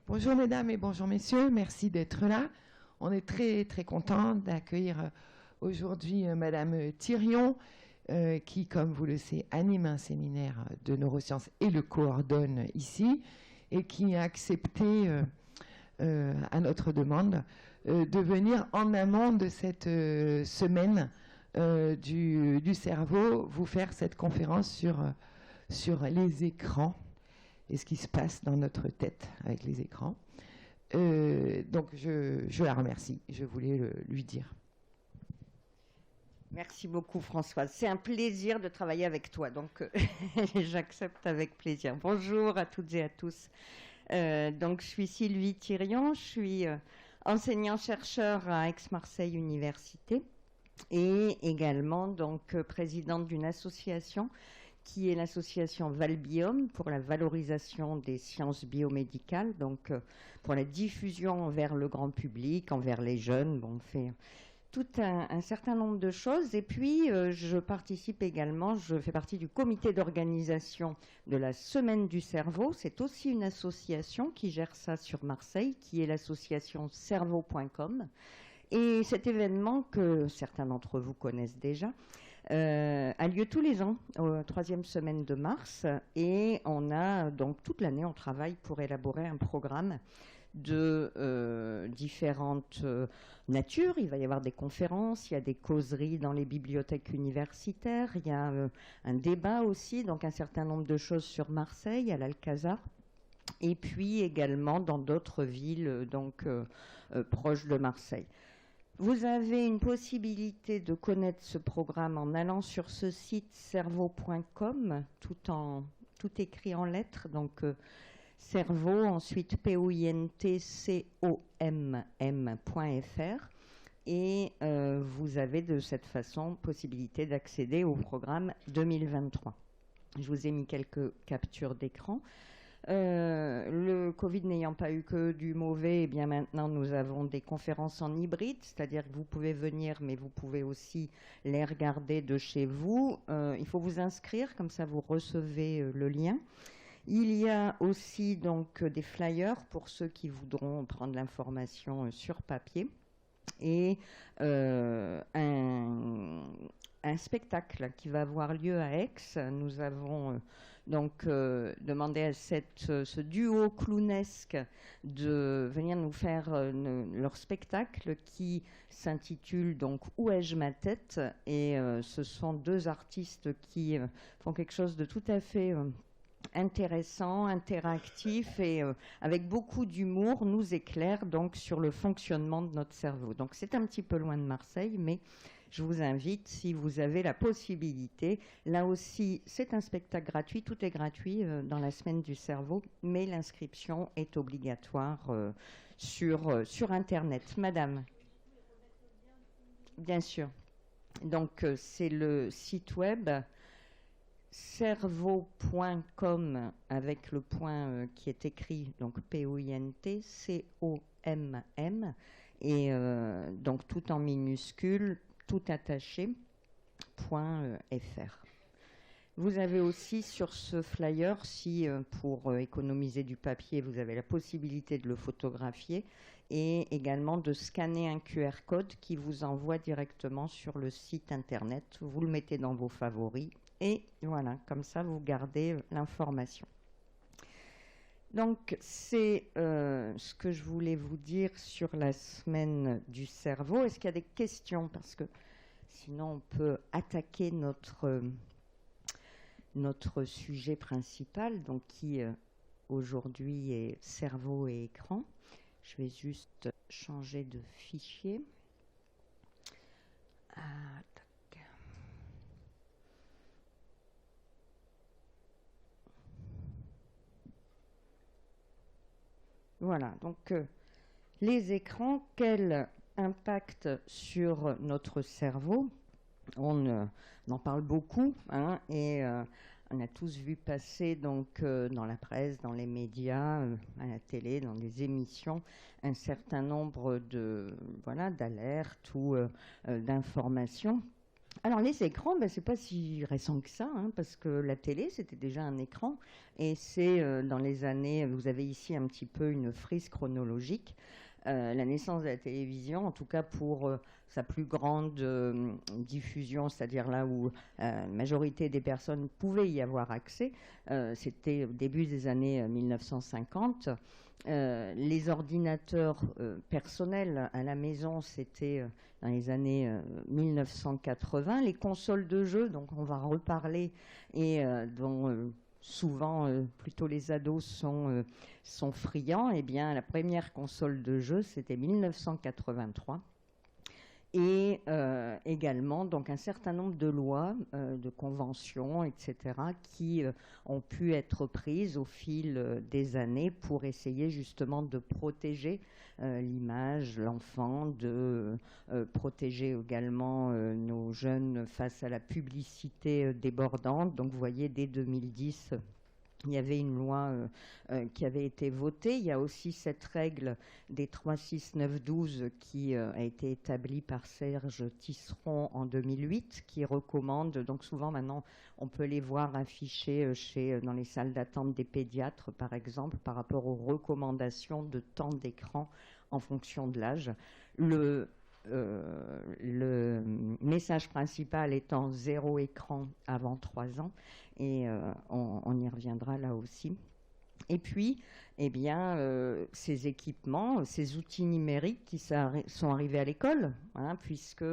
Bonjour mesdames et bonjour messieurs, merci d'être là. On est très très content d'accueillir aujourd'hui Madame Thirion, qui, comme vous le savez, anime un séminaire de neurosciences et le coordonne ici, et qui a accepté, à notre demande, de venir en amont de cette semaine du cerveau, vous faire cette conférence sur les écrans et ce qui se passe dans notre tête avec les écrans. Donc je la remercie, je voulais lui dire. Merci beaucoup Françoise, c'est un plaisir de travailler avec toi, donc j'accepte avec plaisir. Bonjour à toutes et à tous. Donc je suis Sylvie Thirion, je suis enseignant-chercheur à Aix-Marseille Université et également donc présidente d'une association qui est l'association Valbiome pour la valorisation des sciences biomédicales, donc pour la diffusion envers le grand public, envers les jeunes. Bon, on fait tout un certain nombre de choses. Et puis, je participe également, je fais partie du comité d'organisation de la Semaine du Cerveau. C'est aussi une association qui gère ça sur Marseille, qui est l'association cerveau.com. Et cet événement, que certains d'entre vous connaissent déjà, a lieu tous les ans, aux 3e semaine de mars. Et on a donc toute l'année, on travaille pour élaborer un programme de différentes natures. Il va y avoir des conférences, il y a des causeries dans les bibliothèques universitaires, il y a un débat aussi, donc un certain nombre de choses sur Marseille, à l'Alcazar. Et puis également dans d'autres villes donc proches de Marseille. Vous avez une possibilité de connaître ce programme en allant sur ce site cerveau.com, tout écrit en lettres, donc cerveau, ensuite pointcom.fr, et vous avez de cette façon possibilité d'accéder au programme 2023. Je vous ai mis quelques captures d'écran. Le Covid n'ayant pas eu que du mauvais, eh bien maintenant nous avons des conférences en hybride, c'est-à-dire que vous pouvez venir, mais vous pouvez aussi les regarder de chez vous. Il faut vous inscrire, comme ça vous recevez le lien. Il y a aussi donc des flyers pour ceux qui voudront prendre l'information sur papier et un spectacle qui va avoir lieu à Aix. Nous avons donc demandé à ce duo clownesque de venir nous faire leur spectacle qui s'intitule donc Où ai-je ma tête, et ce sont deux artistes qui font quelque chose de tout à fait intéressant, interactif et avec beaucoup d'humour, nous éclaire donc sur le fonctionnement de notre cerveau. Donc c'est un petit peu loin de Marseille, mais je vous invite, si vous avez la possibilité. Là aussi, c'est un spectacle gratuit, tout est gratuit dans la Semaine du Cerveau, mais l'inscription est obligatoire sur Internet. Madame. Bien sûr. Donc c'est le site web cerveau.com avec le point qui est écrit, donc POINT-COMM, et donc tout en minuscule, tout attaché, .fr. Vous avez aussi sur ce flyer, si pour économiser du papier, vous avez la possibilité de le photographier et également de scanner un QR code qui vous envoie directement sur le site internet. Vous le mettez dans vos favoris et voilà, comme ça vous gardez l'information. Donc c'est ce que je voulais vous dire sur la Semaine du Cerveau. Est-ce qu'il y a des questions? Parce que sinon on peut attaquer notre sujet principal, donc qui aujourd'hui est cerveau et écran. Je vais juste changer de fichier. Voilà, donc les écrans, quel impact sur notre cerveau? On en parle beaucoup, hein, et on a tous vu passer donc dans la presse, dans les médias, à la télé, dans des émissions, un certain nombre de d'alertes ou d'informations Alors les écrans, ben, c'est pas si récent que ça, hein, parce que la télé, c'était déjà un écran. Et c'est dans les années, vous avez ici un petit peu une frise chronologique, la naissance de la télévision, en tout cas pour sa plus grande diffusion, c'est-à-dire là où la majorité des personnes pouvaient y avoir accès, c'était au début des années 1950. Les ordinateurs personnels à la maison, c'était dans les années 1980. Les consoles de jeux, donc on va reparler, et dont souvent plutôt les ados sont friands, eh bien la première console de jeu, c'était 1983. Et également donc un certain nombre de lois, de conventions, etc., qui ont pu être prises au fil des années pour essayer justement de protéger l'image, l'enfant, de protéger également nos jeunes face à la publicité débordante. Donc vous voyez, dès 2010, il y avait une loi qui avait été votée. Il y a aussi cette règle des 3, 6, 9, 12 qui a été établie par Serge Tisseron en 2008, qui recommande, donc souvent maintenant on peut les voir affichés dans les salles d'attente des pédiatres par exemple, par rapport aux recommandations de temps d'écran en fonction de l'âge. Le message principal étant 0 écran avant 3 ans, et on y reviendra là aussi. Et puis, eh bien, ces équipements, ces outils numériques qui sont arrivés à l'école, hein, puisque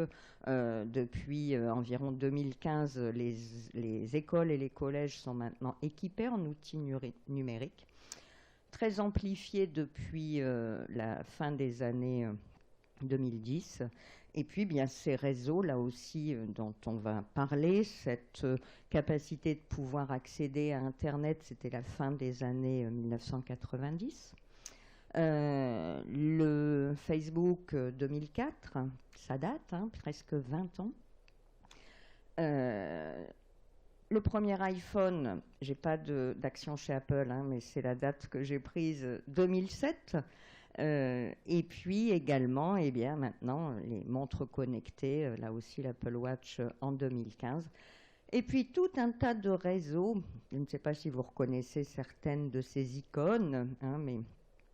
depuis environ 2015, les écoles et les collèges sont maintenant équipés en outils numériques, très amplifiés depuis la fin des années 2010. Et puis, bien, ces réseaux, là aussi, dont on va parler, cette capacité de pouvoir accéder à Internet, c'était la fin des années 1990. Le Facebook 2004, ça date, hein, presque 20 ans. Le premier iPhone, j'ai pas d'action chez Apple, hein, mais c'est la date que j'ai prise, 2007. Et puis également, eh bien, maintenant, les montres connectées, là aussi l'Apple Watch en 2015. Et puis tout un tas de réseaux. Je ne sais pas si vous reconnaissez certaines de ces icônes, hein, mais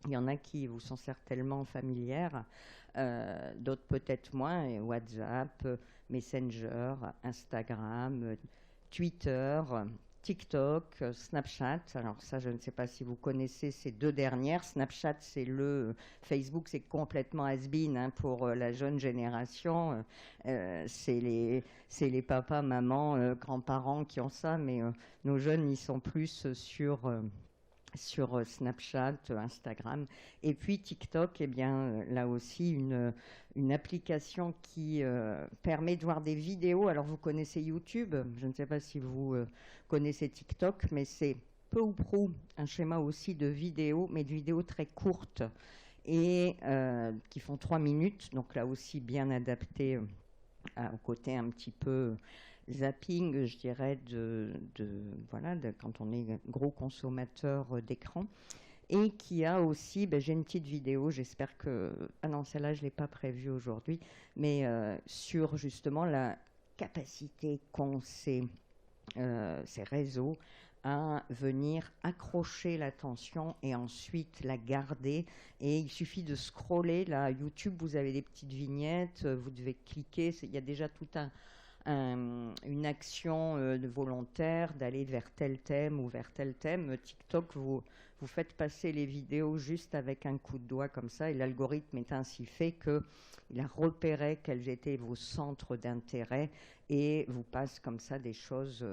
il y en a qui vous sont certainement familières, d'autres peut-être moins. Et WhatsApp, Messenger, Instagram, Twitter, TikTok, Snapchat. Alors ça, je ne sais pas si vous connaissez ces deux dernières. Snapchat, c'est Facebook, c'est complètement has-been, hein, pour la jeune génération. C'est les papas, mamans, grands-parents qui ont ça, mais nos jeunes, ils sont plus sur Snapchat, Instagram. Et puis TikTok, eh bien, là aussi, une application qui permet de voir des vidéos. Alors, vous connaissez YouTube, je ne sais pas si vous connaissez TikTok, mais c'est peu ou prou un schéma aussi de vidéos, mais de vidéos très courtes et qui font 3 minutes, donc là aussi bien adapté au côté un petit peu zapping, je dirais, quand on est gros consommateur d'écran. Et qui a aussi, j'ai une petite vidéo, j'espère que... Ah non, celle-là, je ne l'ai pas prévue aujourd'hui, mais sur justement la capacité qu'ont ces réseaux à venir accrocher l'attention et ensuite la garder. Et il suffit de scroller. Là, YouTube, vous avez des petites vignettes, vous devez cliquer. Il y a déjà tout une action volontaire d'aller vers tel thème ou vers tel thème. TikTok, vous faites passer les vidéos juste avec un coup de doigt comme ça, et l'algorithme est ainsi fait qu'il a repéré quels étaient vos centres d'intérêt et vous passe comme ça des choses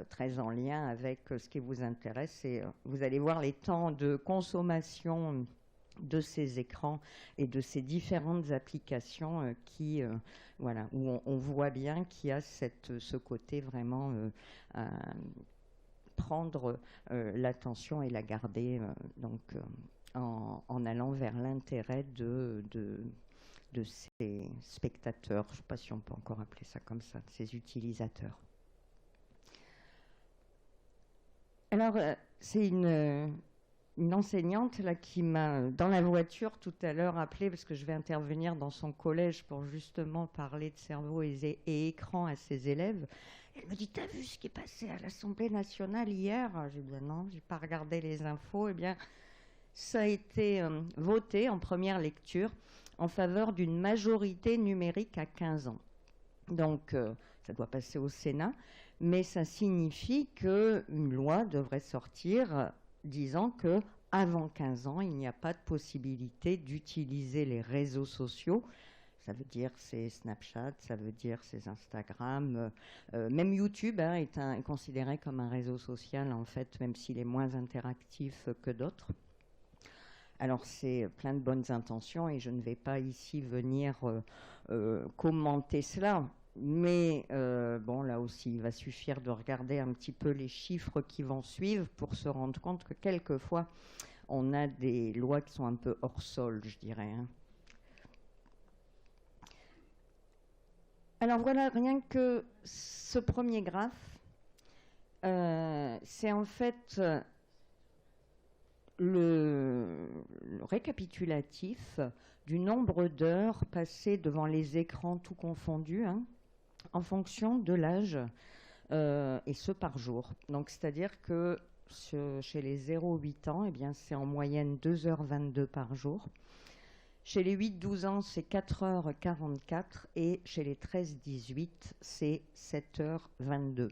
très en lien avec ce qui vous intéresse. Et vous allez voir les temps de consommation de ces écrans et de ces différentes applications où on voit bien qu'il y a ce côté vraiment prendre l'attention et la garder en allant vers l'intérêt de ces spectateurs, je ne sais pas si on peut encore appeler ça comme ça, de ces utilisateurs. Alors, c'est une une enseignante là, qui m'a, dans la voiture tout à l'heure, appelé parce que je vais intervenir dans son collège pour justement parler de cerveau et écran à ses élèves. Elle me dit, t'as vu ce qui est passé à l'Assemblée nationale hier? J'ai dit, ben non, j'ai pas regardé les infos. Eh bien, ça a été voté en première lecture en faveur d'une majorité numérique à 15 ans. Donc, ça doit passer au Sénat, mais ça signifie qu'une loi devrait sortir disant qu'avant 15 ans, il n'y a pas de possibilité d'utiliser les réseaux sociaux. Ça veut dire c'est Snapchat, ça veut dire c'est Instagram. Même YouTube est considéré comme un réseau social, en fait, même s'il est moins interactif que d'autres. Alors, c'est plein de bonnes intentions et je ne vais pas ici venir commenter cela. Mais bon, là aussi, il va suffire de regarder un petit peu les chiffres qui vont suivre pour se rendre compte que quelquefois, on a des lois qui sont un peu hors sol, je dirais. Alors voilà, rien que ce premier graphe, c'est en fait le récapitulatif du nombre d'heures passées devant les écrans tout confondus, en fonction de l'âge, et ce par jour. Donc, c'est-à-dire que chez les 0-8 ans, eh bien, c'est en moyenne 2h22 par jour. Chez les 8-12 ans, c'est 4h44 et chez les 13-18, c'est 7h22.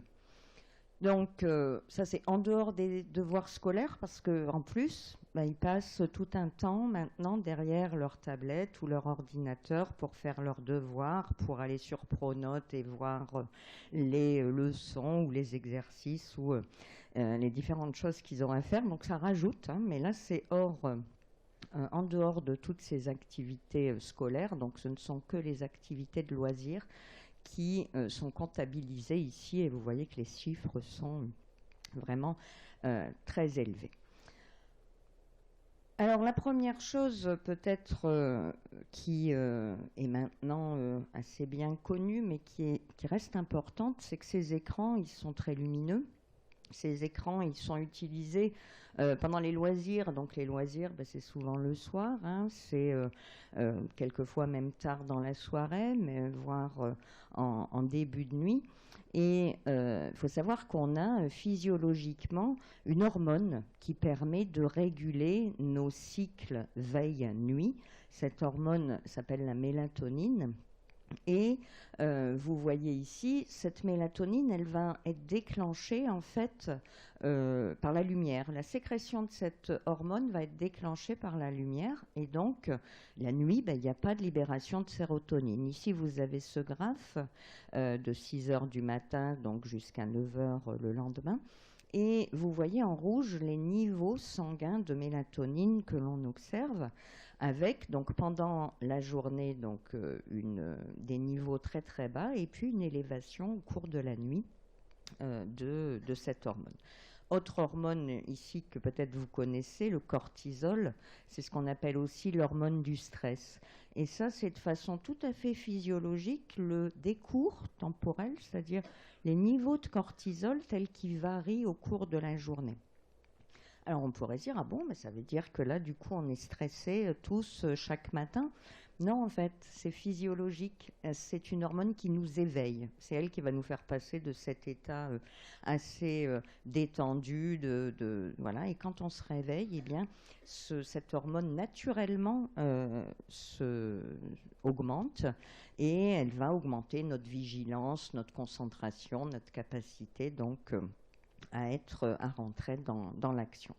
Donc, ça, c'est en dehors des devoirs scolaires parce qu'en plus, ils passent tout un temps maintenant derrière leur tablette ou leur ordinateur pour faire leurs devoirs, pour aller sur Pronote et voir les leçons ou les exercices ou les différentes choses qu'ils ont à faire. Donc, ça rajoute, mais là, c'est en dehors de toutes ces activités scolaires. Donc, ce ne sont que les activités de loisirs qui sont comptabilisés ici et vous voyez que les chiffres sont vraiment très élevés. Alors la première chose peut-être qui est maintenant assez bien connue mais qui reste importante, c'est que ces écrans, ils sont très lumineux. Ces écrans, ils sont utilisés pendant les loisirs. Donc les loisirs, c'est souvent le soir, c'est quelquefois même tard dans la soirée, mais voire en début de nuit. Et il faut savoir qu'on a physiologiquement une hormone qui permet de réguler nos cycles veille-nuit. Cette hormone s'appelle la mélatonine. Et vous voyez ici, cette mélatonine, elle va être déclenchée en fait par la lumière. La sécrétion de cette hormone va être déclenchée par la lumière et donc la nuit, il n'y a pas de libération de sérotonine. Ici, vous avez ce graphe de 6 heures du matin donc jusqu'à 9 heures le lendemain. Et vous voyez en rouge les niveaux sanguins de mélatonine que l'on observe avec, donc pendant la journée, donc, des niveaux très très bas et puis une élévation au cours de la nuit de cette hormone. Autre hormone ici que peut-être vous connaissez, le cortisol, c'est ce qu'on appelle aussi l'hormone du stress. Et ça, c'est de façon tout à fait physiologique le décours temporel, c'est-à-dire les niveaux de cortisol tels qu'ils varient au cours de la journée. Alors on pourrait dire, ah bon, mais ça veut dire que là, du coup, on est stressés tous chaque matin. Non, en fait, c'est physiologique. C'est une hormone qui nous éveille. C'est elle qui va nous faire passer de cet état assez détendu. Voilà. Et quand on se réveille, eh bien, cette hormone, naturellement, augmente. Et elle va augmenter notre vigilance, notre concentration, notre capacité, donc à rentrer dans l'action.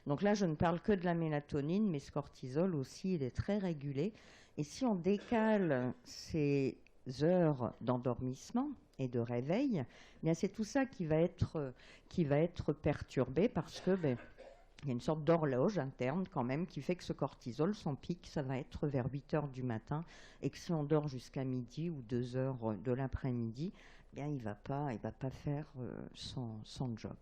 Donc là, je ne parle que de la mélatonine, mais ce cortisol aussi, il est très régulé. Et si on décale ces heures d'endormissement et de réveil, eh bien c'est tout ça qui va être perturbé parce que il y a une sorte d'horloge interne quand même qui fait que ce cortisol, son pic, ça va être vers 8 heures du matin et que si on dort jusqu'à midi ou 2 heures de l'après-midi, eh bien il va pas faire son job.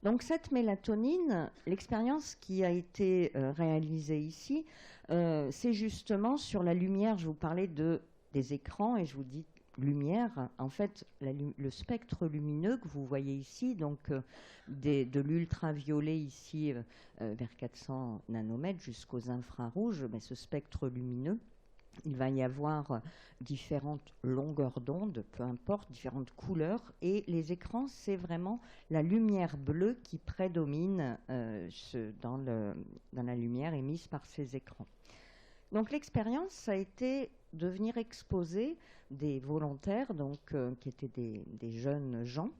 Donc cette mélatonine, l'expérience qui a été réalisée ici, c'est justement sur la lumière. Je vous parlais des écrans et je vous dis lumière, en fait, le spectre lumineux que vous voyez ici, donc de l'ultraviolet ici vers 400 nanomètres jusqu'aux infrarouges, mais ce spectre lumineux, il va y avoir différentes longueurs d'onde, peu importe, différentes couleurs, et les écrans, c'est vraiment la lumière bleue qui prédomine dans la lumière émise par ces écrans. Donc l'expérience, ça a été de venir exposer des volontaires, donc, qui étaient des jeunes gens,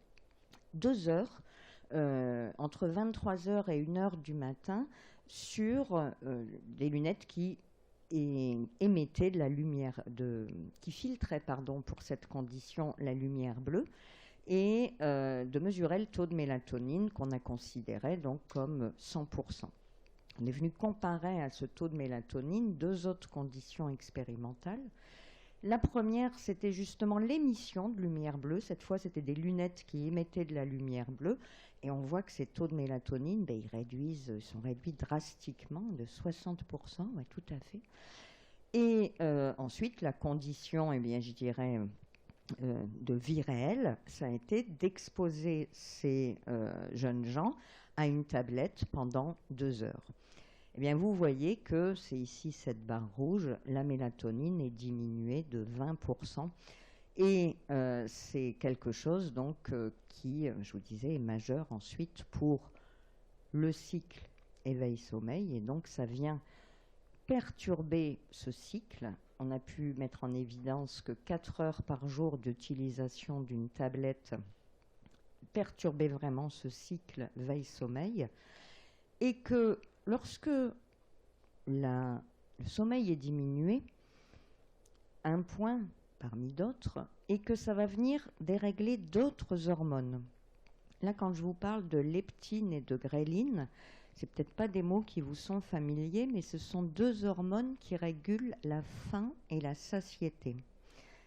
2 heures, entre 23 heures et 1 heure du matin, sur des lunettes qui émettaient de la lumière, qui filtraient, pour cette condition, la lumière bleue, et de mesurer le taux de mélatonine qu'on a considéré donc comme 100%. On est venu comparer à ce taux de mélatonine 2 autres conditions expérimentales. La première, c'était justement l'émission de lumière bleue. Cette fois, c'était des lunettes qui émettaient de la lumière bleue. Et on voit que ces taux de mélatonine, ils sont réduits drastiquement, de 60%, ouais, tout à fait. Et ensuite, la condition, je dirais, de vie réelle, ça a été d'exposer ces jeunes gens à une tablette pendant 2 heures. Eh bien, vous voyez que c'est ici cette barre rouge, la mélatonine est diminuée de 20%. Et c'est quelque chose donc qui, je vous disais, est majeur ensuite pour le cycle éveil-sommeil. Et donc, ça vient perturber ce cycle. On a pu mettre en évidence que 4 heures par jour d'utilisation d'une tablette perturbait vraiment ce cycle veille-sommeil. Et que lorsque le sommeil est diminué, un point parmi d'autres, et que ça va venir dérégler d'autres hormones. Là, quand je vous parle de leptine et de gréline, c'est peut-être pas des mots qui vous sont familiers, mais ce sont 2 hormones qui régulent la faim et la satiété.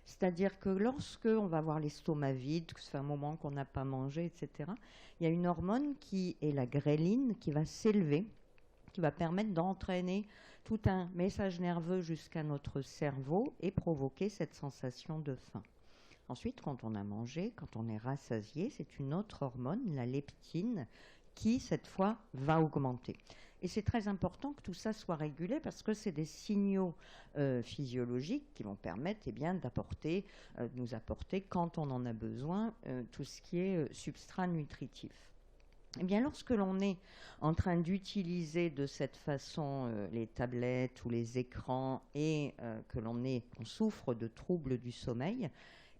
C'est-à-dire que lorsque on va avoir l'estomac vide, que ça fait un moment qu'on n'a pas mangé, etc., il y a une hormone qui est la gréline qui va s'élever, qui va permettre d'entraîner tout un message nerveux jusqu'à notre cerveau et provoquer cette sensation de faim. Ensuite, quand on a mangé, quand on est rassasié, c'est une autre hormone, la leptine, qui, cette fois, va augmenter. Et c'est très important que tout ça soit régulé parce que c'est des signaux physiologiques qui vont permettre de nous apporter, quand on en a besoin, tout ce qui est substrat nutritif. Eh bien, lorsque l'on est en train d'utiliser de cette façon les tablettes ou les écrans et que on souffre de troubles du sommeil,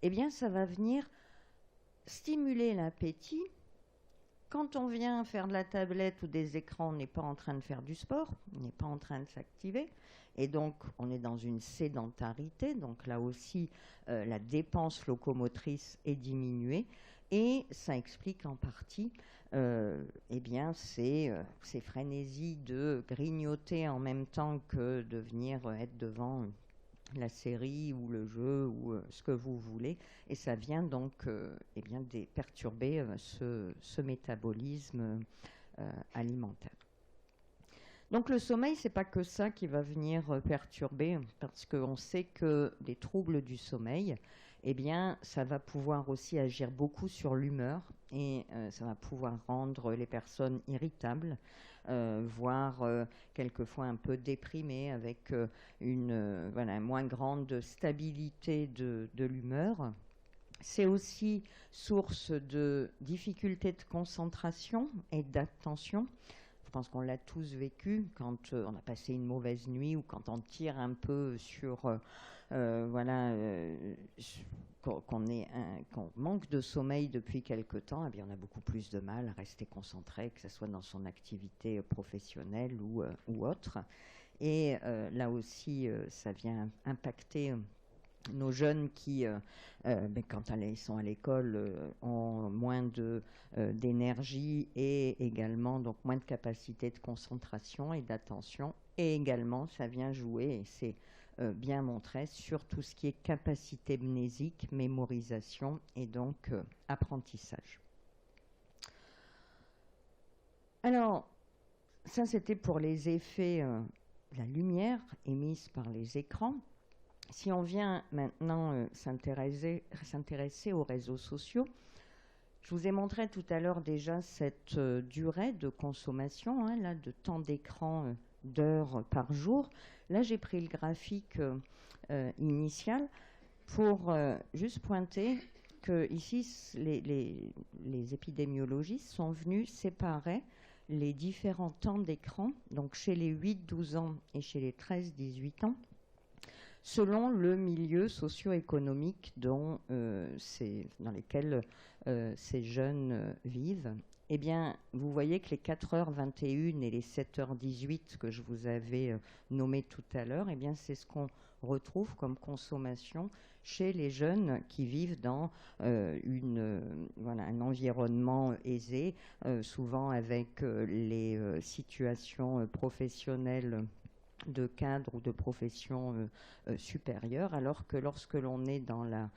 eh bien, ça va venir stimuler l'appétit. Quand on vient faire de la tablette ou des écrans, on n'est pas en train de faire du sport, on n'est pas en train de s'activer. Et donc, on est dans une sédentarité. Donc, là aussi, la dépense locomotrice est diminuée. Et ça explique en partie ces frénésies de grignoter en même temps que de venir être devant la série ou le jeu ou ce que vous voulez. Et ça vient donc perturber ce métabolisme alimentaire. Donc le sommeil, c'est pas que ça qui va venir perturber, parce qu'on sait que des troubles du sommeil, ça va pouvoir aussi agir beaucoup sur l'humeur et ça va pouvoir rendre les personnes irritables, voire quelquefois un peu déprimées avec une moins grande stabilité de l'humeur. C'est aussi source de difficultés de concentration et d'attention. Je pense qu'on l'a tous vécu quand on a passé une mauvaise nuit ou quand on tire un peu sur qu'on manque de sommeil depuis quelque temps, eh bien on a beaucoup plus de mal à rester concentré, que ce soit dans son activité professionnelle ou autre. Et là aussi, ça vient impacter nos jeunes qui, quand ils sont à l'école, ont moins d'énergie et également donc moins de capacité de concentration et d'attention. Et également, ça vient jouer, et c'est bien montré, sur tout ce qui est capacité mnésique, mémorisation et donc apprentissage. Alors, ça c'était pour les effets de la lumière émise par les écrans. Si on vient maintenant s'intéresser aux réseaux sociaux, je vous ai montré tout à l'heure déjà cette durée de consommation, hein, là, de temps d'écran d'heures par jour. Là, j'ai pris le graphique initial pour juste pointer que ici, les épidémiologistes sont venus séparer les différents temps d'écran, donc chez les 8-12 ans et chez les 13-18 ans, selon le milieu socio-économique dans lesquels ces jeunes vivent. Eh bien, vous voyez que les 4h21 et les 7h18 que je vous avais nommés tout à l'heure, eh bien, c'est ce qu'on retrouve comme consommation chez les jeunes qui vivent dans un environnement aisé, souvent avec les situations professionnelles de cadre ou de profession supérieure, alors que lorsque l'on est dans la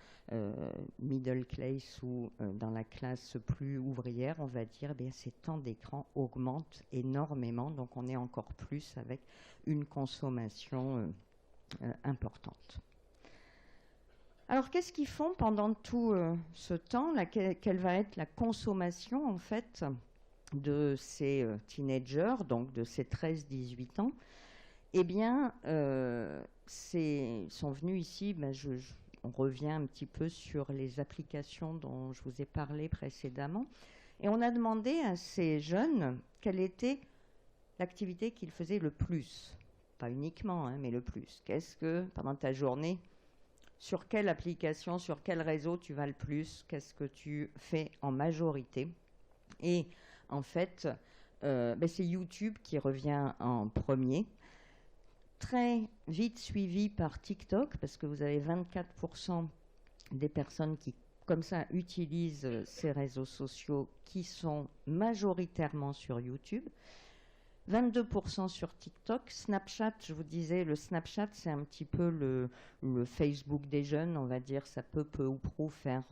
middle class ou dans la classe plus ouvrière, on va dire, ces temps d'écran augmentent énormément, donc on est encore plus avec une consommation importante. Alors, qu'est-ce qu'ils font pendant tout ce temps là, quelle va être la consommation, en fait, de ces teenagers, donc de ces 13-18 ans? Eh bien, sont venus ici, on revient un petit peu sur les applications dont je vous ai parlé précédemment, et on a demandé à ces jeunes quelle était l'activité qu'ils faisaient le plus. Pas uniquement, hein, mais le plus. Qu'est-ce que, pendant ta journée, sur quelle application, sur quel réseau tu vas le plus? Qu'est-ce que tu fais en majorité? Et en fait, c'est YouTube qui revient en premier. Très vite suivi par TikTok, parce que vous avez 24% des personnes qui, comme ça, utilisent ces réseaux sociaux qui sont majoritairement sur YouTube. 22% sur TikTok. Snapchat, je vous disais, le Snapchat, c'est un petit peu le Facebook des jeunes, on va dire. Ça peut peu ou prou faire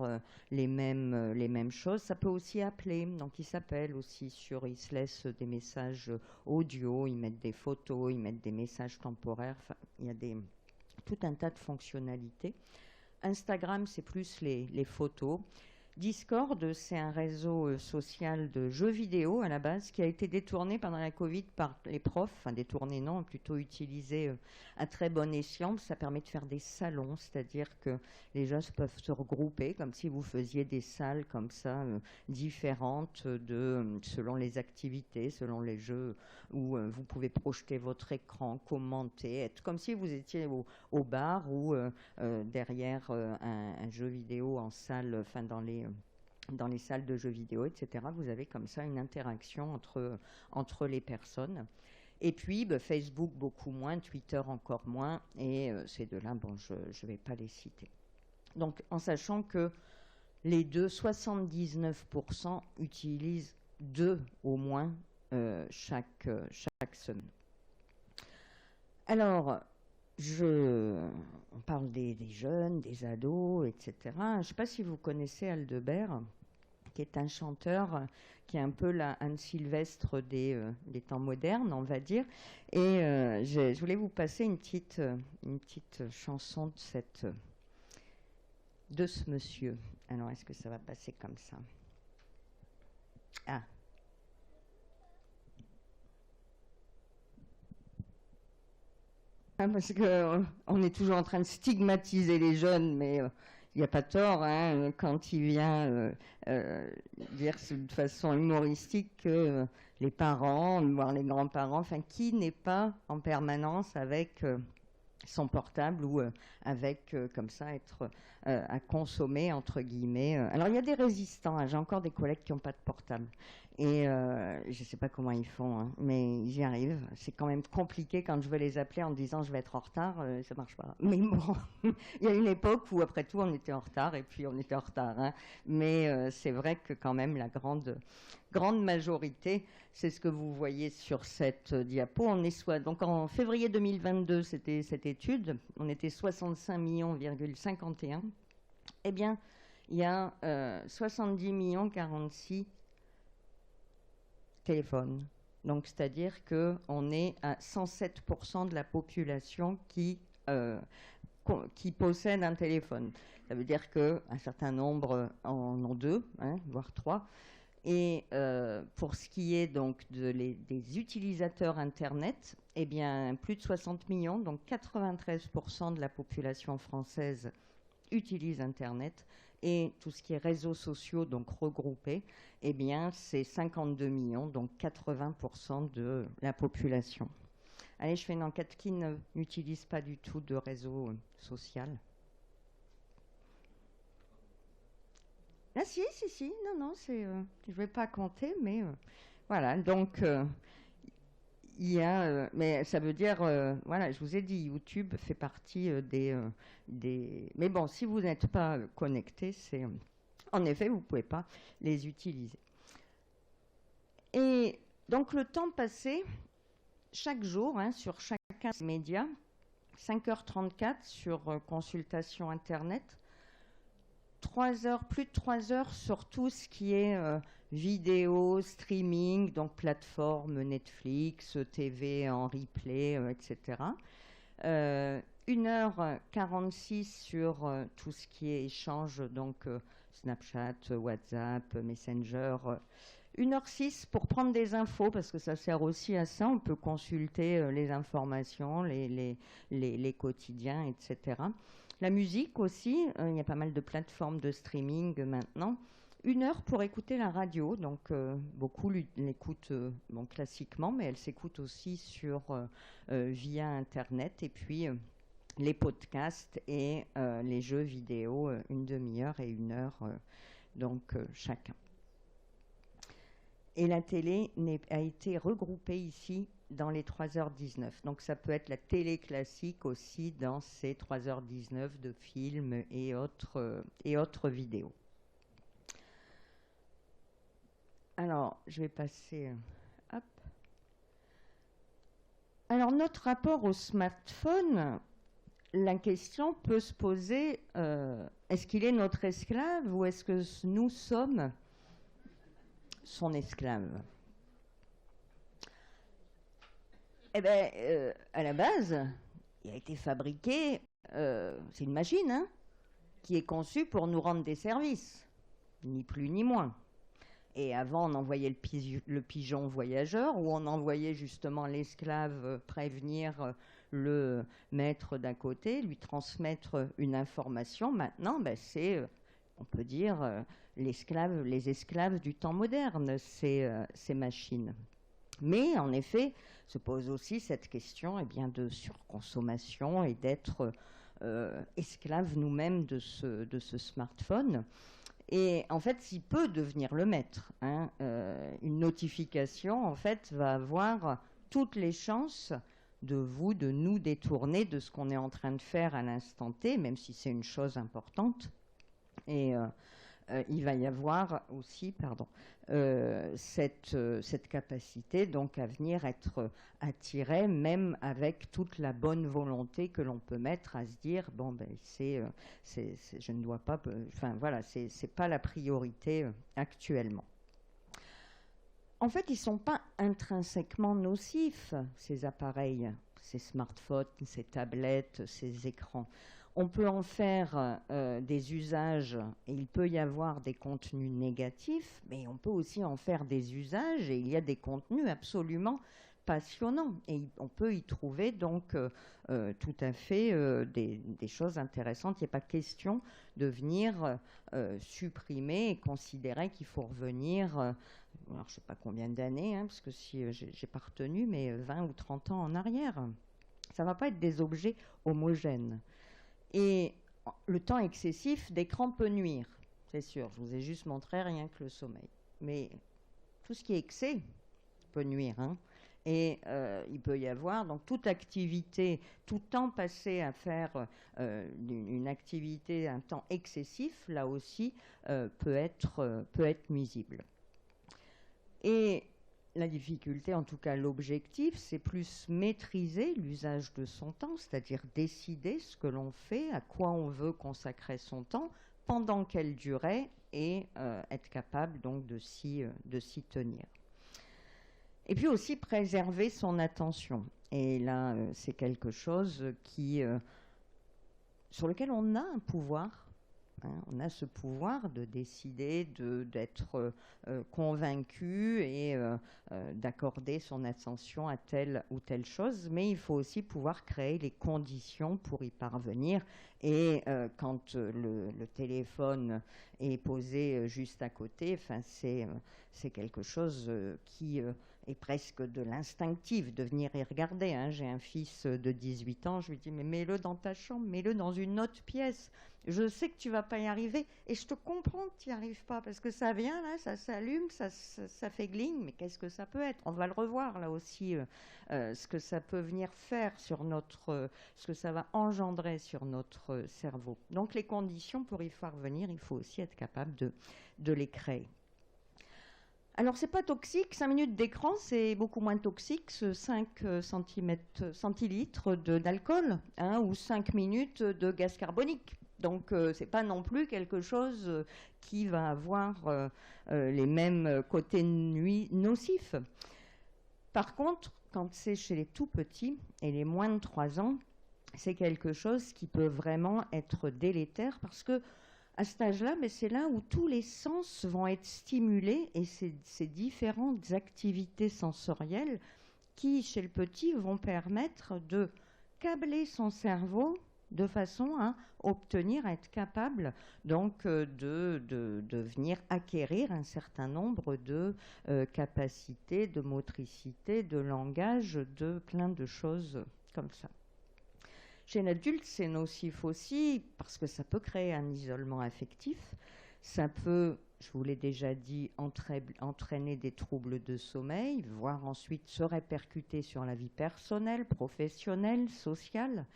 les mêmes choses. Ça peut aussi appeler, donc ils s'appellent aussi ils se laissent des messages audio, ils mettent des photos, ils mettent des messages temporaires. Enfin, il y a tout un tas de fonctionnalités. Instagram, c'est plus les photos. Discord, c'est un réseau social de jeux vidéo à la base qui a été détourné pendant la Covid par les profs, enfin détourné non, plutôt utilisé à très bon escient. Ça permet de faire des salons, c'est-à-dire que les gens peuvent se regrouper comme si vous faisiez des salles comme ça différentes selon les activités, selon les jeux où vous pouvez projeter votre écran, commenter, être comme si vous étiez au bar ou derrière un jeu vidéo en salle, enfin dans les salles de jeux vidéo, etc. Vous avez comme ça une interaction entre les personnes. Et puis, Facebook, beaucoup moins, Twitter, encore moins, et ces deux-là, je ne vais pas les citer. Donc, en sachant que les deux, 79% utilisent 2 au moins chaque semaine. Alors, on parle des jeunes, des ados, etc. Je ne sais pas si vous connaissez Aldebert, qui est un chanteur qui est un peu la Anne Sylvestre des temps modernes, on va dire. Et je voulais vous passer une petite chanson de ce monsieur. Alors, est-ce que ça va passer comme ça? Ah. Parce qu'on est toujours en train de stigmatiser les jeunes, mais il n'y a pas tort quand il vient dire de façon humoristique que les parents, voire les grands-parents, enfin, qui n'est pas en permanence avec son portable ou avec, comme ça, être à consommer, entre guillemets. Alors, il y a des résistants. J'ai encore des collègues qui n'ont pas de portable. Et je ne sais pas comment ils font, mais j'y arrive. C'est quand même compliqué quand je veux les appeler en disant je vais être en retard, ça ne marche pas. Mais bon, il y a une époque où après tout on était en retard et puis on était en retard. Mais c'est vrai que quand même la grande majorité, c'est ce que vous voyez sur cette diapo. Donc en février 2022, c'était cette étude, on était 65 millions,51. Eh bien, il y a 70 millions 46 téléphones. Donc, c'est-à-dire qu'on est à 107% de la population qui qui possèdent un téléphone. Ça veut dire qu'un certain nombre en ont 2, hein, voire 3. Et pour ce qui est donc des utilisateurs Internet, eh bien, plus de 60 millions, donc 93% de la population française utilise Internet. Et tout ce qui est réseaux sociaux, donc regroupés, eh bien, c'est 52 millions, donc 80% de la population. Allez, je fais une enquête qui n'utilise pas du tout de réseau social. Ah si, non, je ne vais pas compter, mais voilà, donc il y a, mais ça veut dire, voilà, je vous ai dit, YouTube fait partie des... Mais bon, si vous n'êtes pas connecté, en effet, vous ne pouvez pas les utiliser. Et donc le temps passé, chaque jour, hein, sur chacun des médias, 5h34 sur consultation Internet, 3 heures, plus de 3 heures sur tout ce qui est vidéo, streaming, donc plateforme Netflix, TV en replay, etc. 1h46 sur tout ce qui est échange, donc Snapchat, WhatsApp, Messenger. 1h06 pour prendre des infos, parce que ça sert aussi à ça. On peut consulter les informations, les quotidiens, etc. La musique aussi, il y a pas mal de plateformes de streaming maintenant. 1 heure pour écouter la radio, donc beaucoup l'écoutent classiquement, mais elle s'écoute aussi via Internet. Et puis les podcasts et les jeux vidéo, 1 demi-heure et 1 heure, chacun. Et la télé a été regroupée ici dans les 3h19. Donc ça peut être la télé classique aussi dans ces 3h19 de films et autres vidéos. Alors, je vais passer... hop. Alors, notre rapport au smartphone, la question peut se poser, est-ce qu'il est notre esclave ou est-ce que nous sommes son esclave? Eh bien, à la base, il a été fabriqué, c'est une machine, hein, qui est conçue pour nous rendre des services, ni plus ni moins. Et avant, on envoyait le pigeon voyageur, où on envoyait justement l'esclave prévenir le maître d'à côté, lui transmettre une information. Maintenant, c'est, on peut dire, les esclaves du temps moderne, ces machines. Mais en effet, se pose aussi cette question de surconsommation et d'être esclaves nous-mêmes de ce smartphone. Et en fait, il peut devenir le maître. Hein. Une notification, en fait, va avoir toutes les chances de nous détourner de ce qu'on est en train de faire à l'instant T, même si c'est une chose importante. Et il va y avoir aussi cette capacité donc à venir être attiré, même avec toute la bonne volonté que l'on peut mettre à se dire je ne dois pas, c'est pas la priorité actuellement. En fait, ils sont pas intrinsèquement nocifs, ces appareils, ces smartphones, ces tablettes, ces écrans. On peut en faire des usages et il peut y avoir des contenus négatifs, mais on peut aussi en faire des usages et il y a des contenus absolument passionnants. Et on peut y trouver donc tout à fait des choses intéressantes. Il n'y a pas question de venir supprimer et considérer qu'il faut revenir, alors je ne sais pas combien d'années, hein, parce que si j'ai pas retenu, mais 20 ou 30 ans en arrière. Ça ne va pas être des objets homogènes. Et le temps excessif d'écran peut nuire, c'est sûr. Je vous ai juste montré rien que le sommeil. Mais tout ce qui est excès peut nuire. Hein. Et il peut y avoir donc toute activité, tout temps passé à faire une activité, un temps excessif, là aussi peut être nuisible. Et la difficulté, en tout cas l'objectif, c'est plus maîtriser l'usage de son temps, c'est-à-dire décider ce que l'on fait, à quoi on veut consacrer son temps, pendant quelle durée, et être capable donc de s'y tenir. Et puis aussi préserver son attention. Et là, c'est quelque chose qui sur lequel on a un pouvoir. On a ce pouvoir de décider d'être convaincu et d'accorder son attention à telle ou telle chose, mais il faut aussi pouvoir créer les conditions pour y parvenir. Et quand le téléphone est posé juste à côté, c'est quelque chose qui est presque de l'instinctif, de venir y regarder. J'ai un fils de 18 ans, je lui dis, mais mets-le dans ta chambre, mets-le dans une autre pièce. Je sais que tu ne vas pas y arriver et je te comprends que tu n'y arrives pas parce que ça vient là, ça s'allume, ça fait gling, mais qu'est-ce que ça peut être? On va le revoir là aussi, ce que ça peut venir faire sur ce que ça va engendrer sur notre cerveau. Donc les conditions pour y parvenir, il faut aussi être capable de les créer. Alors, c'est pas toxique, 5 minutes d'écran, c'est beaucoup moins toxique, ce 5 centilitres d'alcool, ou 5 minutes de gaz carbonique. Donc, c'est pas non plus quelque chose qui va avoir les mêmes côtés nocifs. Par contre, quand c'est chez les tout petits et les moins de 3 ans, c'est quelque chose qui peut vraiment être délétère parce que à cet âge-là, c'est là où tous les sens vont être stimulés et ces différentes activités sensorielles qui, chez le petit, vont permettre de câbler son cerveau de façon à obtenir, à être capable donc de venir acquérir un certain nombre de capacités, de motricité, de langage, de plein de choses comme ça. Chez l'adulte, c'est nocif aussi parce que ça peut créer un isolement affectif. Ça peut, je vous l'ai déjà dit, entraîner des troubles de sommeil, voire ensuite se répercuter sur la vie personnelle, professionnelle, sociale.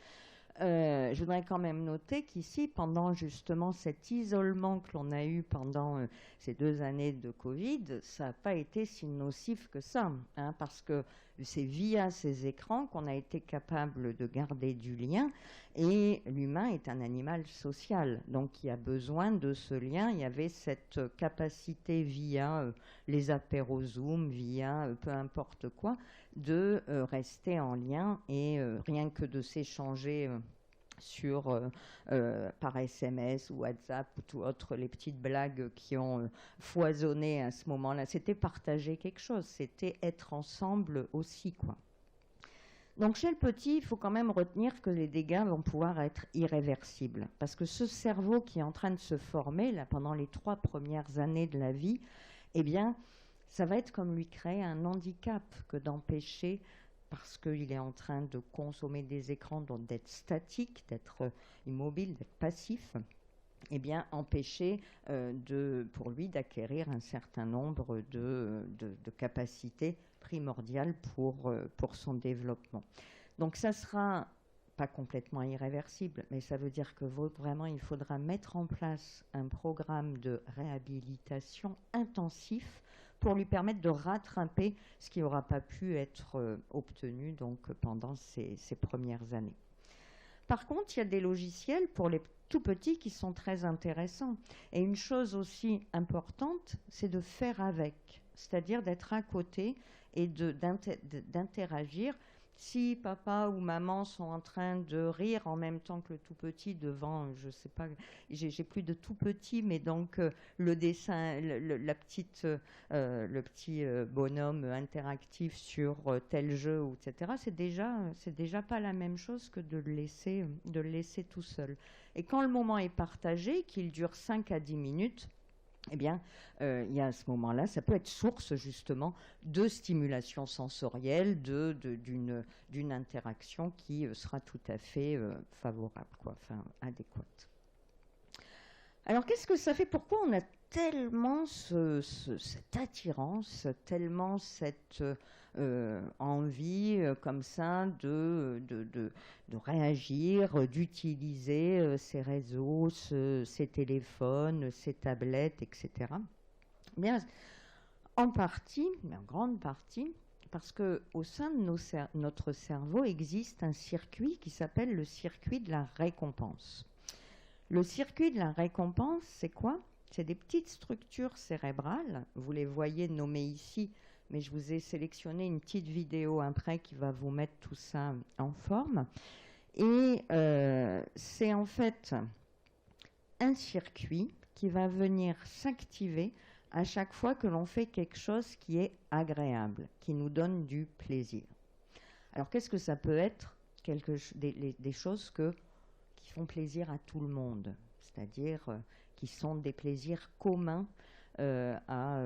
Je voudrais quand même noter qu'ici, pendant justement cet isolement que l'on a eu pendant ces 2 années de Covid, ça n'a pas été si nocif que ça, parce que c'est via ces écrans qu'on a été capable de garder du lien, et l'humain est un animal social, donc il y a besoin de ce lien. Il y avait cette capacité via les apéros Zoom, via peu importe quoi, de rester en lien et rien que de s'échanger par SMS ou WhatsApp ou tout autre, les petites blagues qui ont foisonné à ce moment-là, c'était partager quelque chose, c'était être ensemble aussi, quoi. Donc chez le petit, il faut quand même retenir que les dégâts vont pouvoir être irréversibles parce que ce cerveau qui est en train de se former là, pendant les 3 premières années de la vie, eh bien, ça va être comme lui créer un handicap que d'empêcher, parce qu'il est en train de consommer des écrans, donc d'être statique, d'être immobile, d'être passif, eh bien, empêcher pour lui d'acquérir un certain nombre de capacités primordiales pour son développement. Donc, ça sera pas complètement irréversible, mais ça veut dire que vraiment, il faudra mettre en place un programme de réhabilitation intensif pour lui permettre de rattraper ce qui n'aura pas pu être obtenu donc, pendant ces premières années. Par contre, il y a des logiciels pour les tout petits qui sont très intéressants. Et une chose aussi importante, c'est de faire avec, c'est-à-dire d'être à côté et d'interagir. Si papa ou maman sont en train de rire en même temps que le tout petit devant, je ne sais pas, j'ai plus de tout petit, mais donc le dessin, le petit bonhomme interactif sur tel jeu, etc., c'est déjà pas la même chose que de le laisser tout seul. Et quand le moment est partagé, qu'il dure 5 à 10 minutes, eh bien, il y a à ce moment-là, ça peut être source justement de stimulation sensorielle, d'une interaction qui sera tout à fait favorable, adéquate. Alors, qu'est-ce que ça fait? Pourquoi on a tellement cette attirance, tellement cette envie comme ça de réagir, d'utiliser ces réseaux, ces téléphones, ces tablettes, etc. Bien, en partie, mais en grande partie, parce qu'au sein de notre cerveau existe un circuit qui s'appelle le circuit de la récompense. Le circuit de la récompense, c'est quoi? C'est des petites structures cérébrales, vous les voyez nommées ici, mais je vous ai sélectionné une petite vidéo après qui va vous mettre tout ça en forme. Et c'est en fait un circuit qui va venir s'activer à chaque fois que l'on fait quelque chose qui est agréable, qui nous donne du plaisir. Alors qu'est-ce que ça peut être? Des choses qui font plaisir à tout le monde, c'est-à-dire qui sont des plaisirs communs à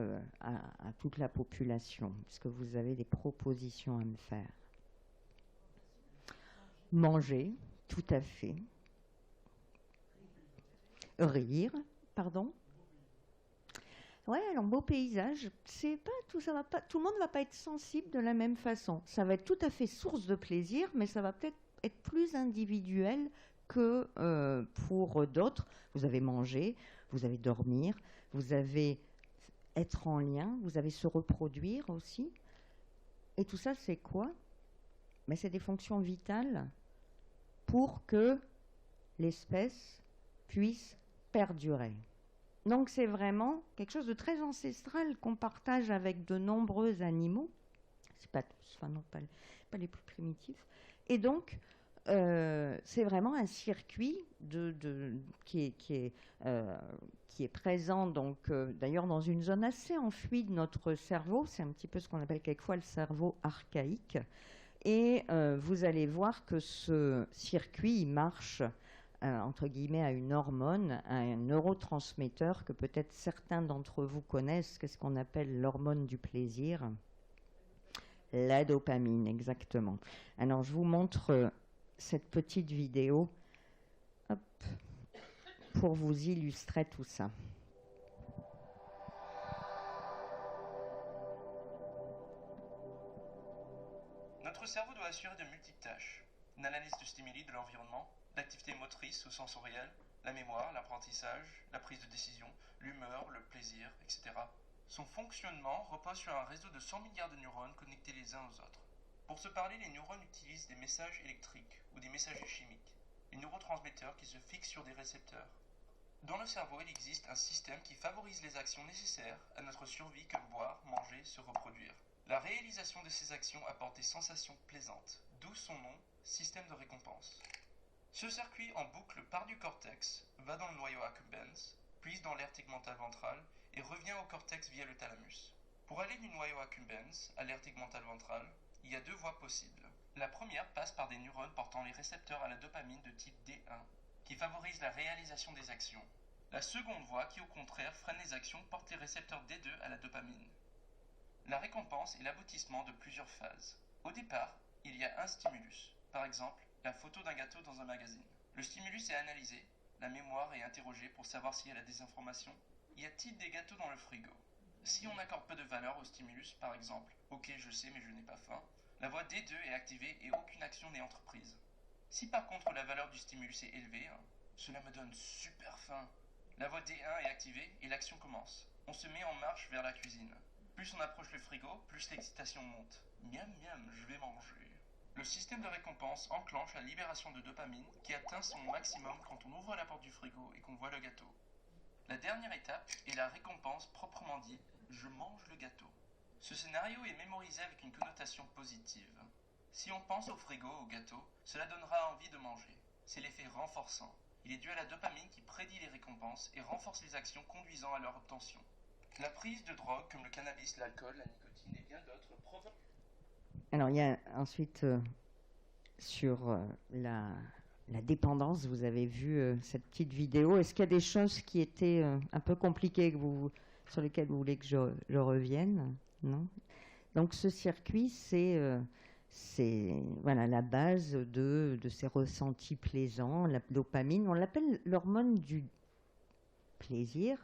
toute la population. Est-ce que vous avez des propositions à me faire? Manger, tout à fait. Rire, pardon. Ouais, alors beau paysage, c'est pas tout, ça va pas, tout le monde ne va pas être sensible de la même façon. Ça va être tout à fait source de plaisir, mais ça va peut-être être plus individuel que pour d'autres. Vous avez manger, vous avez dormir, vous avez être en lien, vous avez se reproduire aussi. Et tout ça, c'est quoi? Mais c'est des fonctions vitales pour que l'espèce puisse perdurer. Donc c'est vraiment quelque chose de très ancestral qu'on partage avec de nombreux animaux. C'est pas tous, enfin non, pas les plus primitifs. Et donc c'est vraiment un circuit qui est présent, donc d'ailleurs dans une zone assez enfuie de notre cerveau. C'est un petit peu ce qu'on appelle quelquefois le cerveau archaïque. Et vous allez voir que ce circuit, il marche entre guillemets à une hormone, à un neurotransmetteur que peut-être certains d'entre vous connaissent, qu'est-ce qu'on appelle l'hormone du plaisir? La dopamine, exactement. Alors je vous montre cette petite vidéo pour vous illustrer tout ça. Notre cerveau doit assurer de multiples tâches. Une analyse de stimuli de l'environnement, l'activité motrice ou sensorielle, la mémoire, l'apprentissage, la prise de décision, l'humeur, le plaisir, etc. Son fonctionnement repose sur un réseau de 100 milliards de neurones connectés les uns aux autres. Pour se parler, les neurones utilisent des messages électriques ou des messagers chimiques, les neurotransmetteurs qui se fixent sur des récepteurs. Dans le cerveau, il existe un système qui favorise les actions nécessaires à notre survie comme boire, manger, se reproduire. La réalisation de ces actions apporte des sensations plaisantes, d'où son nom, système de récompense. Ce circuit en boucle part du cortex, va dans le noyau accumbens, puis dans l'aire tegmentale ventrale et revient au cortex via le thalamus. Pour aller du noyau accumbens à l'aire tegmentale ventrale, il y a deux voies possibles. La première passe par des neurones portant les récepteurs à la dopamine de type D1, qui favorise la réalisation des actions. La seconde voie, qui au contraire freine les actions, porte les récepteurs D2 à la dopamine. La récompense est l'aboutissement de plusieurs phases. Au départ, il y a un stimulus, par exemple la photo d'un gâteau dans un magazine. Le stimulus est analysé, la mémoire est interrogée pour savoir s'il y a la désinformation. Y a-t-il des gâteaux dans le frigo? Si on accorde peu de valeur au stimulus, par exemple « Ok, je sais mais je n'ai pas faim », la voie D2 est activée et aucune action n'est entreprise. Si par contre la valeur du stimulus est élevée, cela me donne super faim. La voie D1 est activée et l'action commence. On se met en marche vers la cuisine. Plus on approche le frigo, plus l'excitation monte. Miam miam, je vais manger. Le système de récompense enclenche la libération de dopamine qui atteint son maximum quand on ouvre la porte du frigo et qu'on voit le gâteau. La dernière étape est la récompense proprement dite, je mange le gâteau. Ce scénario est mémorisé avec une connotation positive. Si on pense au frigo, au gâteau, cela donnera envie de manger. C'est l'effet renforçant. Il est dû à la dopamine qui prédit les récompenses et renforce les actions conduisant à leur obtention. La prise de drogue comme le cannabis, l'alcool, la nicotine et bien d'autres provoquent... Alors il y a ensuite sur la dépendance, vous avez vu cette petite vidéo. Est-ce qu'il y a des choses qui étaient un peu compliquées sur lesquelles vous voulez que je revienne? Non. Donc ce circuit, c'est voilà, la base de ces ressentis plaisants, la dopamine. On l'appelle l'hormone du plaisir.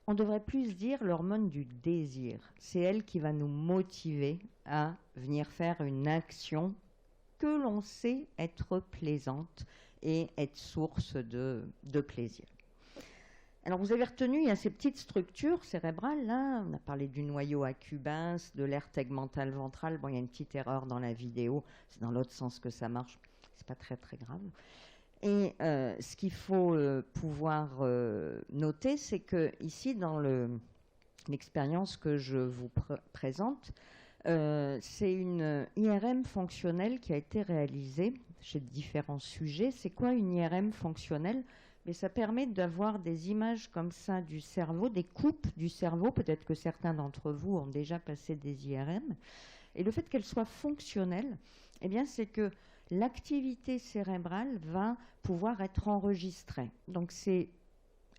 On devrait plus dire l'hormone du désir. C'est elle qui va nous motiver à venir faire une action que l'on sait être plaisante et être source de plaisir. Alors vous avez retenu, il y a ces petites structures cérébrales, là, on a parlé du noyau accumbens, de l'aire tegmentale ventrale, bon il y a une petite erreur dans la vidéo, c'est dans l'autre sens que ça marche, c'est pas très très grave. Et ce qu'il faut pouvoir noter, c'est que ici dans l'expérience que je vous présente, C'est une IRM fonctionnelle qui a été réalisée chez différents sujets. C'est quoi une IRM fonctionnelle? Mais ça permet d'avoir des images comme ça du cerveau, des coupes du cerveau. Peut-être que certains d'entre vous ont déjà passé des IRM. Et le fait qu'elles soient fonctionnelles, eh bien, c'est que l'activité cérébrale va pouvoir être enregistrée. Donc, c'est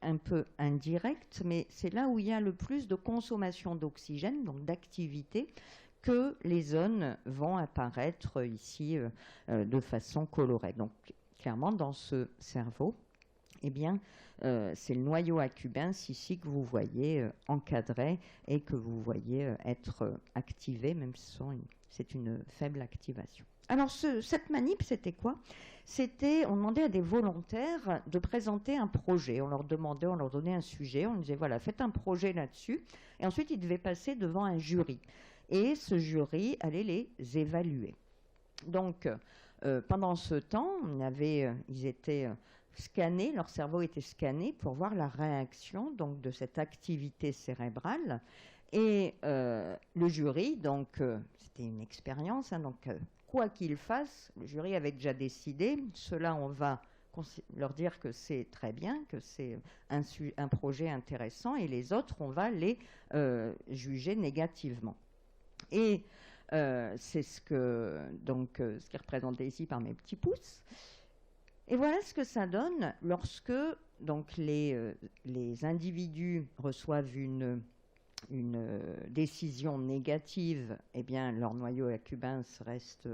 un peu indirect, mais c'est là où il y a le plus de consommation d'oxygène, donc d'activité, que les zones vont apparaître ici de façon colorée. Donc, clairement, dans ce cerveau, eh bien, c'est le noyau accumbens ici que vous voyez encadré et que vous voyez être activé, même si c'est une faible activation. Alors, cette manip, c'était quoi? On demandait à des volontaires de présenter un projet. On leur donnait un sujet, on disait, voilà, faites un projet là-dessus. Et ensuite, ils devaient passer devant un jury. Et ce jury allait les évaluer. Donc, pendant ce temps, ils étaient scannés, leur cerveau était scanné pour voir la réaction donc, de cette activité cérébrale. Et le jury, donc, c'était une expérience, hein, donc, quoi qu'ils fassent, le jury avait déjà décidé, ceux-là, on va leur dire que c'est très bien, que c'est un projet intéressant, et les autres, on va les juger négativement. Et c'est ce qui est représenté ici par mes petits pouces. Et voilà ce que ça donne lorsque donc, les individus reçoivent une décision négative, eh bien, leur noyau accumbens reste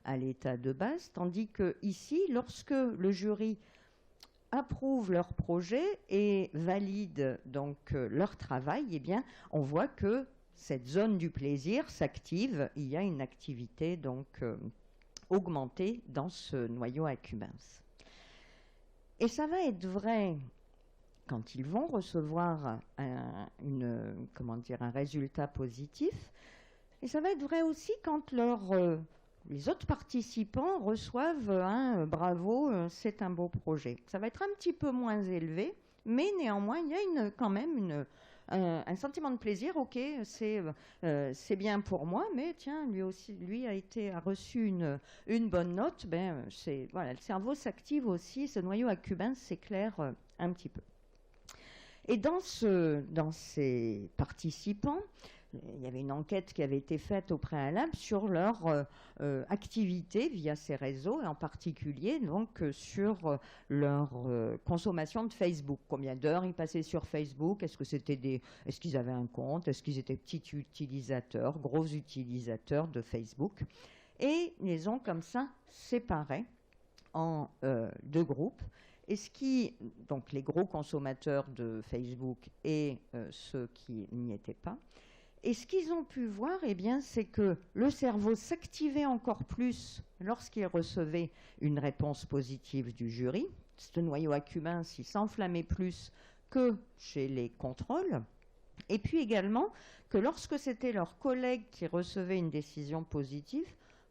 à l'état de base, tandis que ici, lorsque le jury approuve leur projet et valide donc leur travail, eh bien, on voit que cette zone du plaisir s'active. Il y a une activité donc augmentée dans ce noyau accumbens. Et ça va être vrai quand ils vont recevoir un résultat positif. Et ça va être vrai aussi quand les autres participants reçoivent un bravo, c'est un beau projet. Ça va être un petit peu moins élevé, mais néanmoins, il y a quand même un sentiment de plaisir. Ok, c'est bien pour moi, mais tiens, lui a reçu une bonne note. Voilà, le cerveau s'active aussi, ce noyau accumbens s'éclaire un petit peu. Et dans ces participants, il y avait une enquête qui avait été faite au préalable sur leur activité via ces réseaux, et en particulier donc, sur leur consommation de Facebook. Combien d'heures ils passaient sur Facebook? Est-ce qu'ils avaient un compte? Est-ce qu'ils étaient petits utilisateurs, gros utilisateurs de Facebook? Et ils les ont comme ça séparés en deux groupes. Donc les gros consommateurs de Facebook et ceux qui n'y étaient pas. Et ce qu'ils ont pu voir, eh bien, c'est que le cerveau s'activait encore plus lorsqu'il recevait une réponse positive du jury. Ce noyau accumbens, il s'enflammait plus que chez les contrôles. Et puis également que lorsque c'était leurs collègues qui recevaient une décision positive,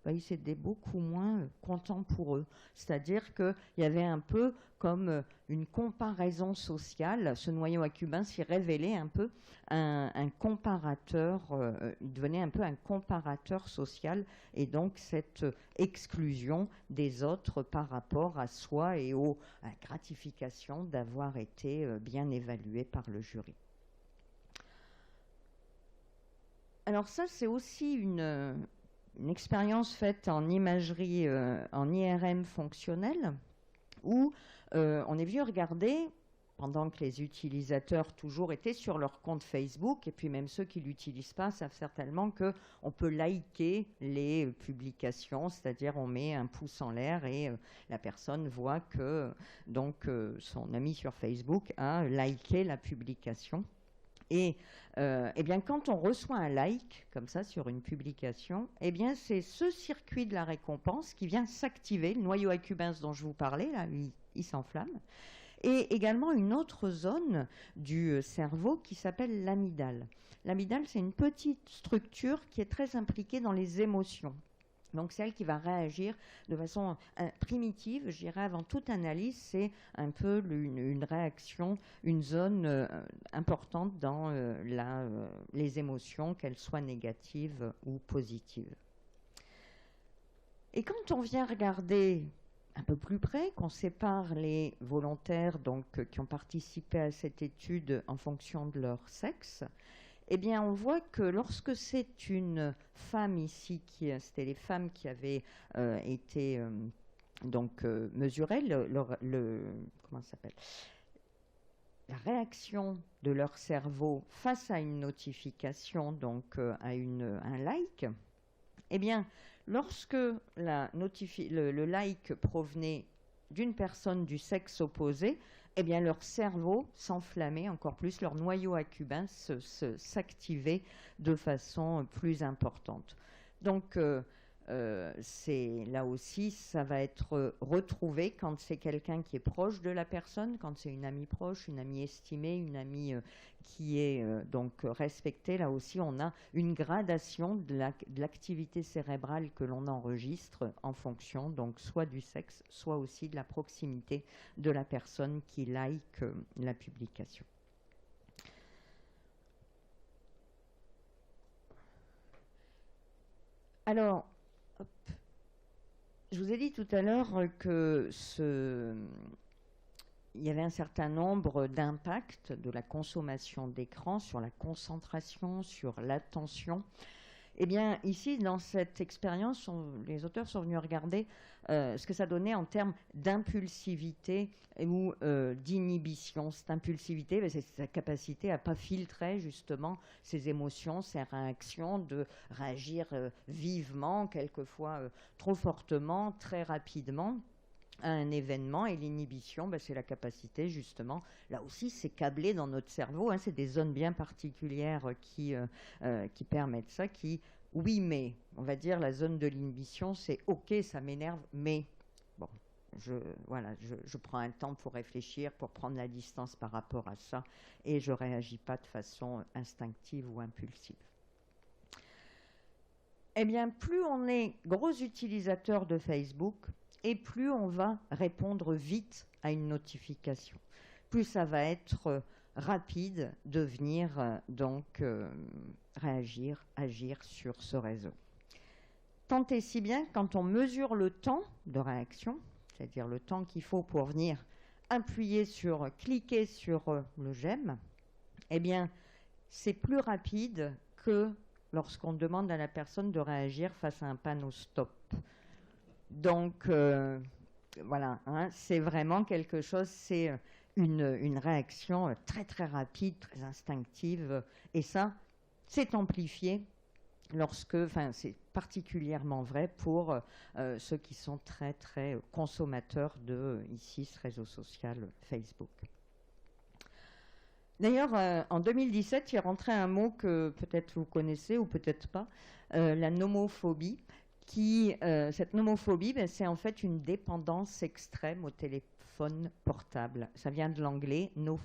ils étaient beaucoup moins contents pour eux. C'est-à-dire qu'il y avait un peu comme une comparaison sociale. Ce noyau accumbens s'y révélait un peu un comparateur, il devenait un peu un comparateur social, et donc cette exclusion des autres par rapport à soi et à la gratification d'avoir été bien évalué par le jury. Alors ça, c'est aussi une expérience faite en imagerie, en IRM fonctionnelle, où on est venu regarder, pendant que les utilisateurs toujours étaient sur leur compte Facebook, et puis même ceux qui ne l'utilisent pas savent certainement qu'on peut liker les publications, c'est-à-dire on met un pouce en l'air et la personne voit que son ami sur Facebook a liké la publication. Et eh bien, quand on reçoit un like, comme ça, sur une publication, eh bien, c'est ce circuit de la récompense qui vient s'activer. Le noyau accumbens dont je vous parlais, là, il s'enflamme. Et également une autre zone du cerveau qui s'appelle l'amygdale. L'amygdale, c'est une petite structure qui est très impliquée dans les émotions. Donc c'est elle qui va réagir de façon primitive, je dirais, avant toute analyse, c'est un peu une réaction, une zone importante dans les émotions, qu'elles soient négatives ou positives. Et quand on vient regarder un peu plus près, qu'on sépare les volontaires donc, qui ont participé à cette étude en fonction de leur sexe, eh bien, on voit que lorsque c'est une femme ici, c'était les femmes qui avaient été mesurées, comment ça s'appelle, la réaction de leur cerveau face à une notification, donc à un like, eh bien, lorsque le like provenait d'une personne du sexe opposé, eh bien, leur cerveau s'enflammait encore plus, leur noyau accumbens s'activait de façon plus importante. Donc, là aussi, ça va être retrouvé quand c'est quelqu'un qui est proche de la personne, quand c'est une amie proche, une amie estimée, une amie qui est donc respectée. Là aussi, on a une gradation de l'activité cérébrale que l'on enregistre en fonction, donc soit du sexe, soit aussi de la proximité de la personne qui like la publication. Alors, je vous ai dit tout à l'heure que il y avait un certain nombre d'impacts de la consommation d'écran sur la concentration, sur l'attention. Eh bien, ici, dans cette expérience, les auteurs sont venus regarder ce que ça donnait en termes d'impulsivité ou d'inhibition. Cette impulsivité, c'est sa capacité à ne pas filtrer justement ses émotions, ses réactions, de réagir vivement, quelquefois trop fortement, très rapidement à un événement. Et l'inhibition, c'est la capacité justement, là aussi c'est câblé dans notre cerveau, c'est des zones bien particulières qui permettent ça, oui mais, on va dire la zone de l'inhibition c'est ok ça m'énerve mais, bon, je prends un temps pour réfléchir, pour prendre la distance par rapport à ça et je ne réagis pas de façon instinctive ou impulsive. Eh bien, plus on est gros utilisateur de Facebook, et plus on va répondre vite à une notification. Plus ça va être rapide de venir réagir, agir sur ce réseau. Tant et si bien, quand on mesure le temps de réaction, c'est-à-dire le temps qu'il faut pour venir cliquer sur le j'aime, eh bien, c'est plus rapide que lorsqu'on demande à la personne de réagir face à un panneau stop. Donc, voilà, c'est vraiment quelque chose, c'est une réaction très très rapide, très instinctive, et ça, c'est amplifié c'est particulièrement vrai pour ceux qui sont très très consommateurs de, ici, ce réseau social Facebook. D'ailleurs, en 2017, il est rentré un mot que peut-être vous connaissez ou peut-être pas, la nomophobie. Cette nomophobie, c'est en fait une dépendance extrême au téléphone portable. Ça vient de l'anglais no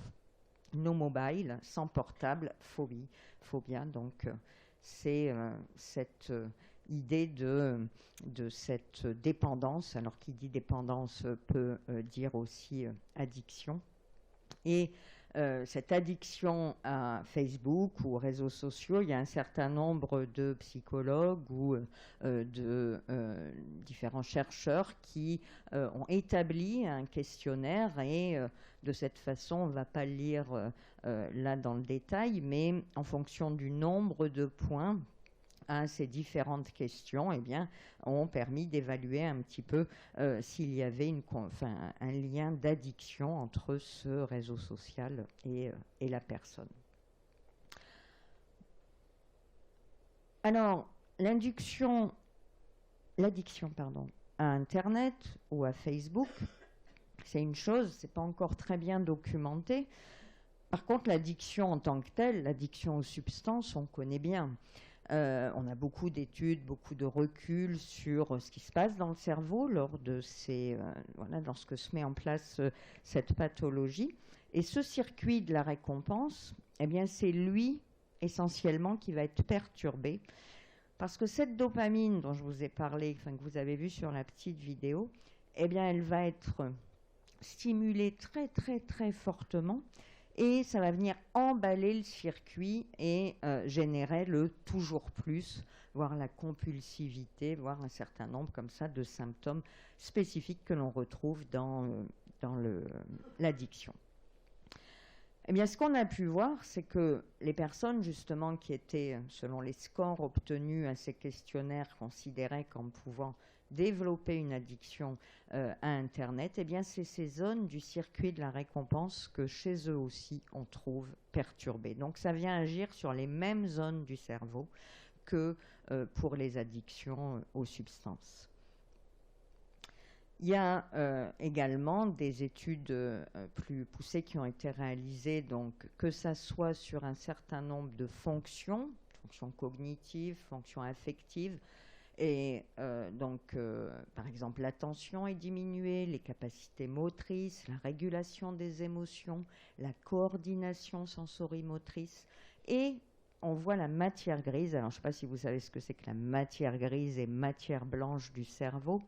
mobile, sans portable, phobia. Donc c'est cette idée de cette dépendance. Alors qui dit dépendance peut dire aussi addiction. Et cette addiction à Facebook ou aux réseaux sociaux, il y a un certain nombre de psychologues ou de différents chercheurs qui ont établi un questionnaire et de cette façon, on ne va pas le lire là dans le détail, mais en fonction du nombre de points à ces différentes questions, eh bien, ont permis d'évaluer un petit peu s'il y avait un lien d'addiction entre ce réseau social et la personne. Alors, l'addiction à Internet ou à Facebook, c'est une chose, c'est pas encore très bien documenté. Par contre, l'addiction en tant que telle, l'addiction aux substances, on connaît bien. On a beaucoup d'études, beaucoup de recul sur ce qui se passe dans le cerveau lorsque se met en place cette pathologie. Et ce circuit de la récompense, eh bien, c'est lui essentiellement qui va être perturbé Parce que cette dopamine dont je vous ai parlé, enfin, que vous avez vu sur la petite vidéo, eh bien, elle va être stimulée très, très, très fortement et ça va venir emballer le circuit et générer le toujours plus, voire la compulsivité, voire un certain nombre comme ça de symptômes spécifiques que l'on retrouve dans l'addiction. Eh bien, ce qu'on a pu voir, c'est que les personnes, justement, qui étaient, selon les scores obtenus à ces questionnaires, considérées comme pouvant développer une addiction à Internet, eh bien, c'est ces zones du circuit de la récompense que chez eux aussi, on trouve perturbées. Donc, ça vient agir sur les mêmes zones du cerveau que pour les addictions aux substances. Il y a également des études plus poussées qui ont été réalisées, donc, que ça soit sur un certain nombre de fonctions cognitives, fonctions affectives, et par exemple, l'attention est diminuée, les capacités motrices, la régulation des émotions, la coordination sensorimotrice, et on voit la matière grise. Alors, je ne sais pas si vous savez ce que c'est que la matière grise et matière blanche du cerveau.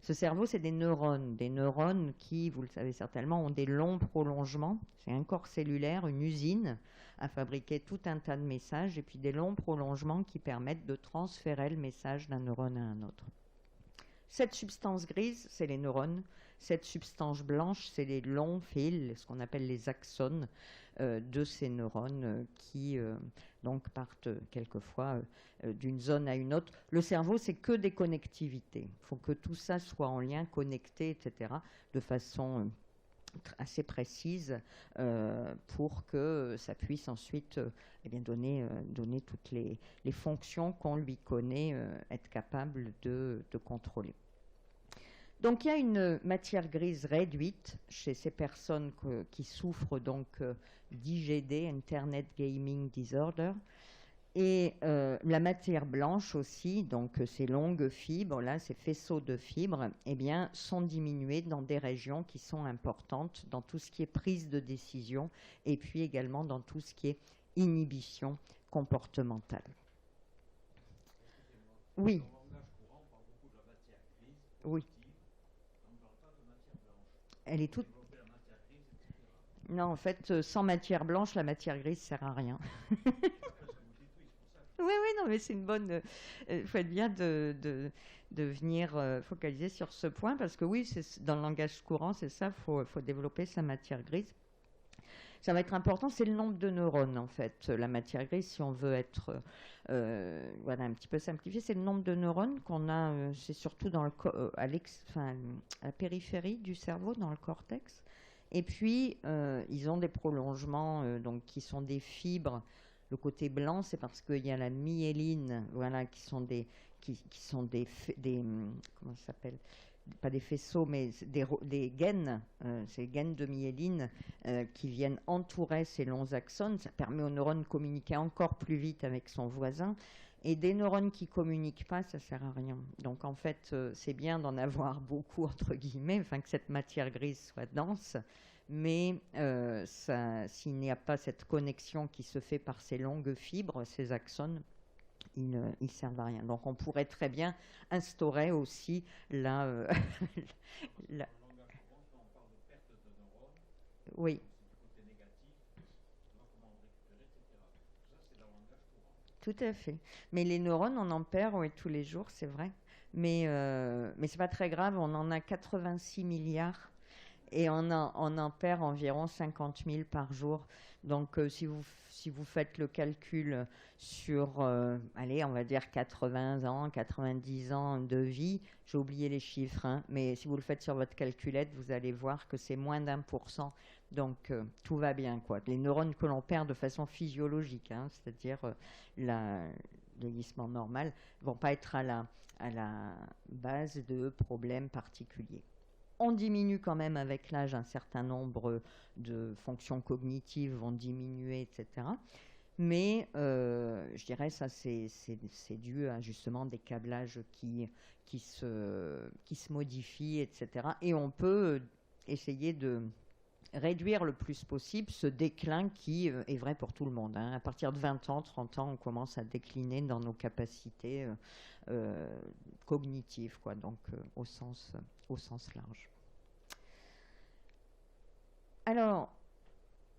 Ce cerveau, c'est des neurones qui, vous le savez certainement, ont des longs prolongements. C'est un corps cellulaire, une usine à fabriquer tout un tas de messages, et puis des longs prolongements qui permettent de transférer le message d'un neurone à un autre. Cette substance grise, c'est les neurones. Cette substance blanche, c'est les longs fils, ce qu'on appelle les axones de ces neurones qui donc partent quelquefois d'une zone à une autre. Le cerveau, c'est que des connectivités. Il faut que tout ça soit en lien, connecté, etc., de façon assez précise pour que ça puisse ensuite donner toutes les fonctions qu'on lui connaît être capable de contrôler. Donc il y a une matière grise réduite chez ces personnes qui souffrent donc d'IGD, Internet Gaming Disorder, et la matière blanche aussi, donc ces longues fibres, là, ces faisceaux de fibres, eh bien, sont diminués dans des régions qui sont importantes dans tout ce qui est prise de décision et puis également dans tout ce qui est inhibition comportementale. Oui. Oui. Elle est toute... Non, en fait, sans matière blanche, la matière grise ne sert à rien. Oui, non, mais c'est une bonne... Il faut être bien de venir focaliser sur ce point, parce que oui, dans le langage courant, c'est ça, faut développer sa matière grise. Ça va être important, c'est le nombre de neurones, en fait. La matière grise, si on veut être un petit peu simplifié, c'est le nombre de neurones qu'on a, c'est surtout dans à la périphérie du cerveau, dans le cortex. Et puis, ils ont des prolongements donc, qui sont des fibres. Le côté blanc, c'est parce qu'il y a la myéline, qui sont des comment ça s'appelle ? Pas des faisceaux, mais des gaines, ces gaines de myéline qui viennent entourer ces longs axones. Ça permet aux neurones de communiquer encore plus vite avec son voisin. Et des neurones qui ne communiquent pas, ça ne sert à rien. Donc en fait, c'est bien d'en avoir beaucoup, entre guillemets, que cette matière grise soit dense. Mais s'il n'y a pas cette connexion qui se fait par ces longues fibres, ces axones, ils ne servent à rien. Donc on pourrait très bien instaurer aussi la... Oui. Tout à fait. Mais les neurones, on en perd tous les jours, c'est vrai. Mais ce n'est pas très grave, on en a 86 milliards. Et on en perd environ 50 000 par jour. Donc, si vous faites le calcul sur, on va dire 80 ans, 90 ans de vie, j'ai oublié les chiffres, hein, mais si vous le faites sur votre calculette, vous allez voir que c'est moins d'1%. Donc, tout va bien, quoi. Les neurones que l'on perd de façon physiologique, hein, c'est-à-dire le vieillissement normal, ne vont pas être à la base de problèmes particuliers. On diminue quand même avec l'âge, un certain nombre de fonctions cognitives vont diminuer, etc. Mais je dirais ça c'est dû à justement des câblages qui se modifient, etc. Et on peut essayer de réduire le plus possible ce déclin qui est vrai pour tout le monde. Hein. À partir de 20 ans, 30 ans, on commence à décliner dans nos capacités cognitives, quoi, donc au sens large. Alors,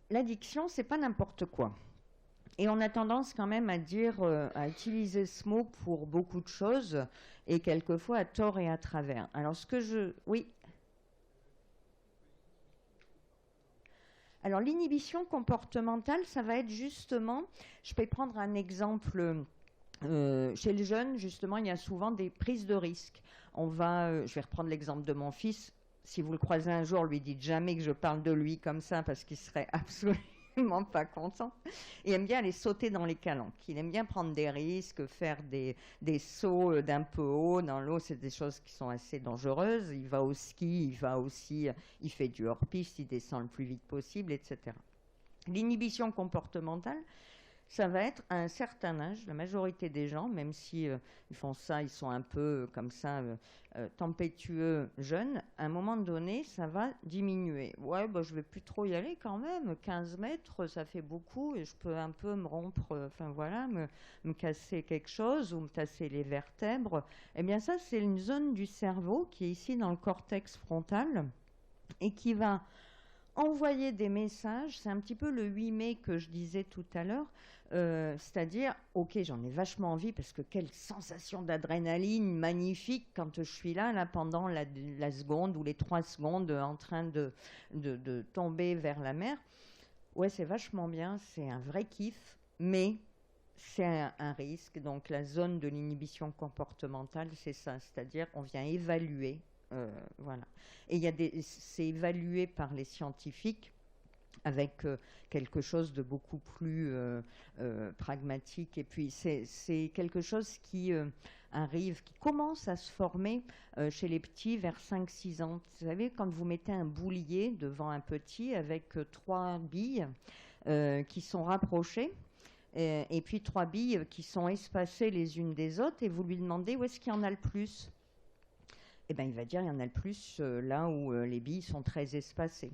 l'addiction, c'est pas n'importe quoi. Et on a tendance quand même à dire, à utiliser ce mot pour beaucoup de choses, et quelquefois à tort et à travers. Alors, oui. Alors, l'inhibition comportementale, ça va être justement, je peux prendre un exemple, chez les jeunes, justement, il y a souvent des prises de risques. Je vais reprendre l'exemple de mon fils. Si vous le croisez un jour, lui dites jamais que je parle de lui comme ça, parce qu'il serait absolument pas content. Il aime bien aller sauter dans les calanques. Il aime bien prendre des risques, faire des sauts d'un peu haut dans l'eau. C'est des choses qui sont assez dangereuses. Il va au ski, il fait du hors-piste, il descend le plus vite possible, etc. L'inhibition comportementale, ça va être à un certain âge, la majorité des gens, même si ils font ça, ils sont un peu comme ça, tempétueux, jeunes, à un moment donné, ça va diminuer. Ouais, bah, je vais plus trop y aller quand même, 15 mètres, ça fait beaucoup, et je peux un peu me rompre, me casser quelque chose, ou me tasser les vertèbres. Eh bien ça, c'est une zone du cerveau qui est ici dans le cortex frontal, et qui va envoyer des messages. C'est un petit peu le 8 mai que je disais tout à l'heure, c'est-à-dire, ok, j'en ai vachement envie parce que quelle sensation d'adrénaline magnifique quand je suis là pendant la seconde ou les 3 secondes en train de tomber vers la mer. Ouais, c'est vachement bien, c'est un vrai kiff, mais c'est un risque. Donc la zone de l'inhibition comportementale, c'est ça, c'est-à-dire on vient évaluer. Voilà. Et c'est évalué par les scientifiques avec quelque chose de beaucoup plus pragmatique. Et puis c'est quelque chose qui arrive, qui commence à se former chez les petits vers 5-6 ans. Vous savez, quand vous mettez un boulier devant un petit avec 3 billes qui sont rapprochées, et puis 3 billes qui sont espacées les unes des autres, et vous lui demandez où est-ce qu'il y en a le plus. Eh ben, il va dire il y en a le plus là où les billes sont très espacées.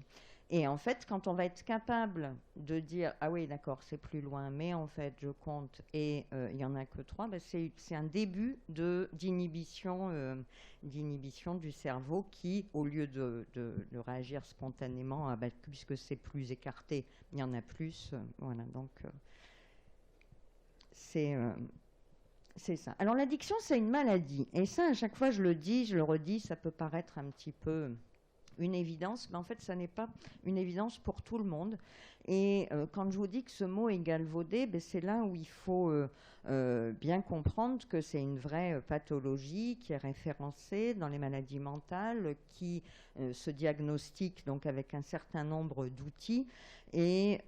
Et en fait, quand on va être capable de dire « Ah oui, d'accord, c'est plus loin, mais en fait, je compte et il n'y en a que 3 », ben c'est un début d'inhibition du cerveau qui, au lieu de réagir spontanément, puisque c'est plus écarté, il y en a plus. Voilà, donc c'est ça. Alors l'addiction, c'est une maladie. Et ça, à chaque fois, je le redis, ça peut paraître un petit peu une évidence, mais en fait, ça n'est pas une évidence pour tout le monde. Et quand je vous dis que ce mot est galvaudé, ben, c'est là où il faut bien comprendre que c'est une vraie pathologie qui est référencée dans les maladies mentales, qui se diagnostique donc avec un certain nombre d'outils. Et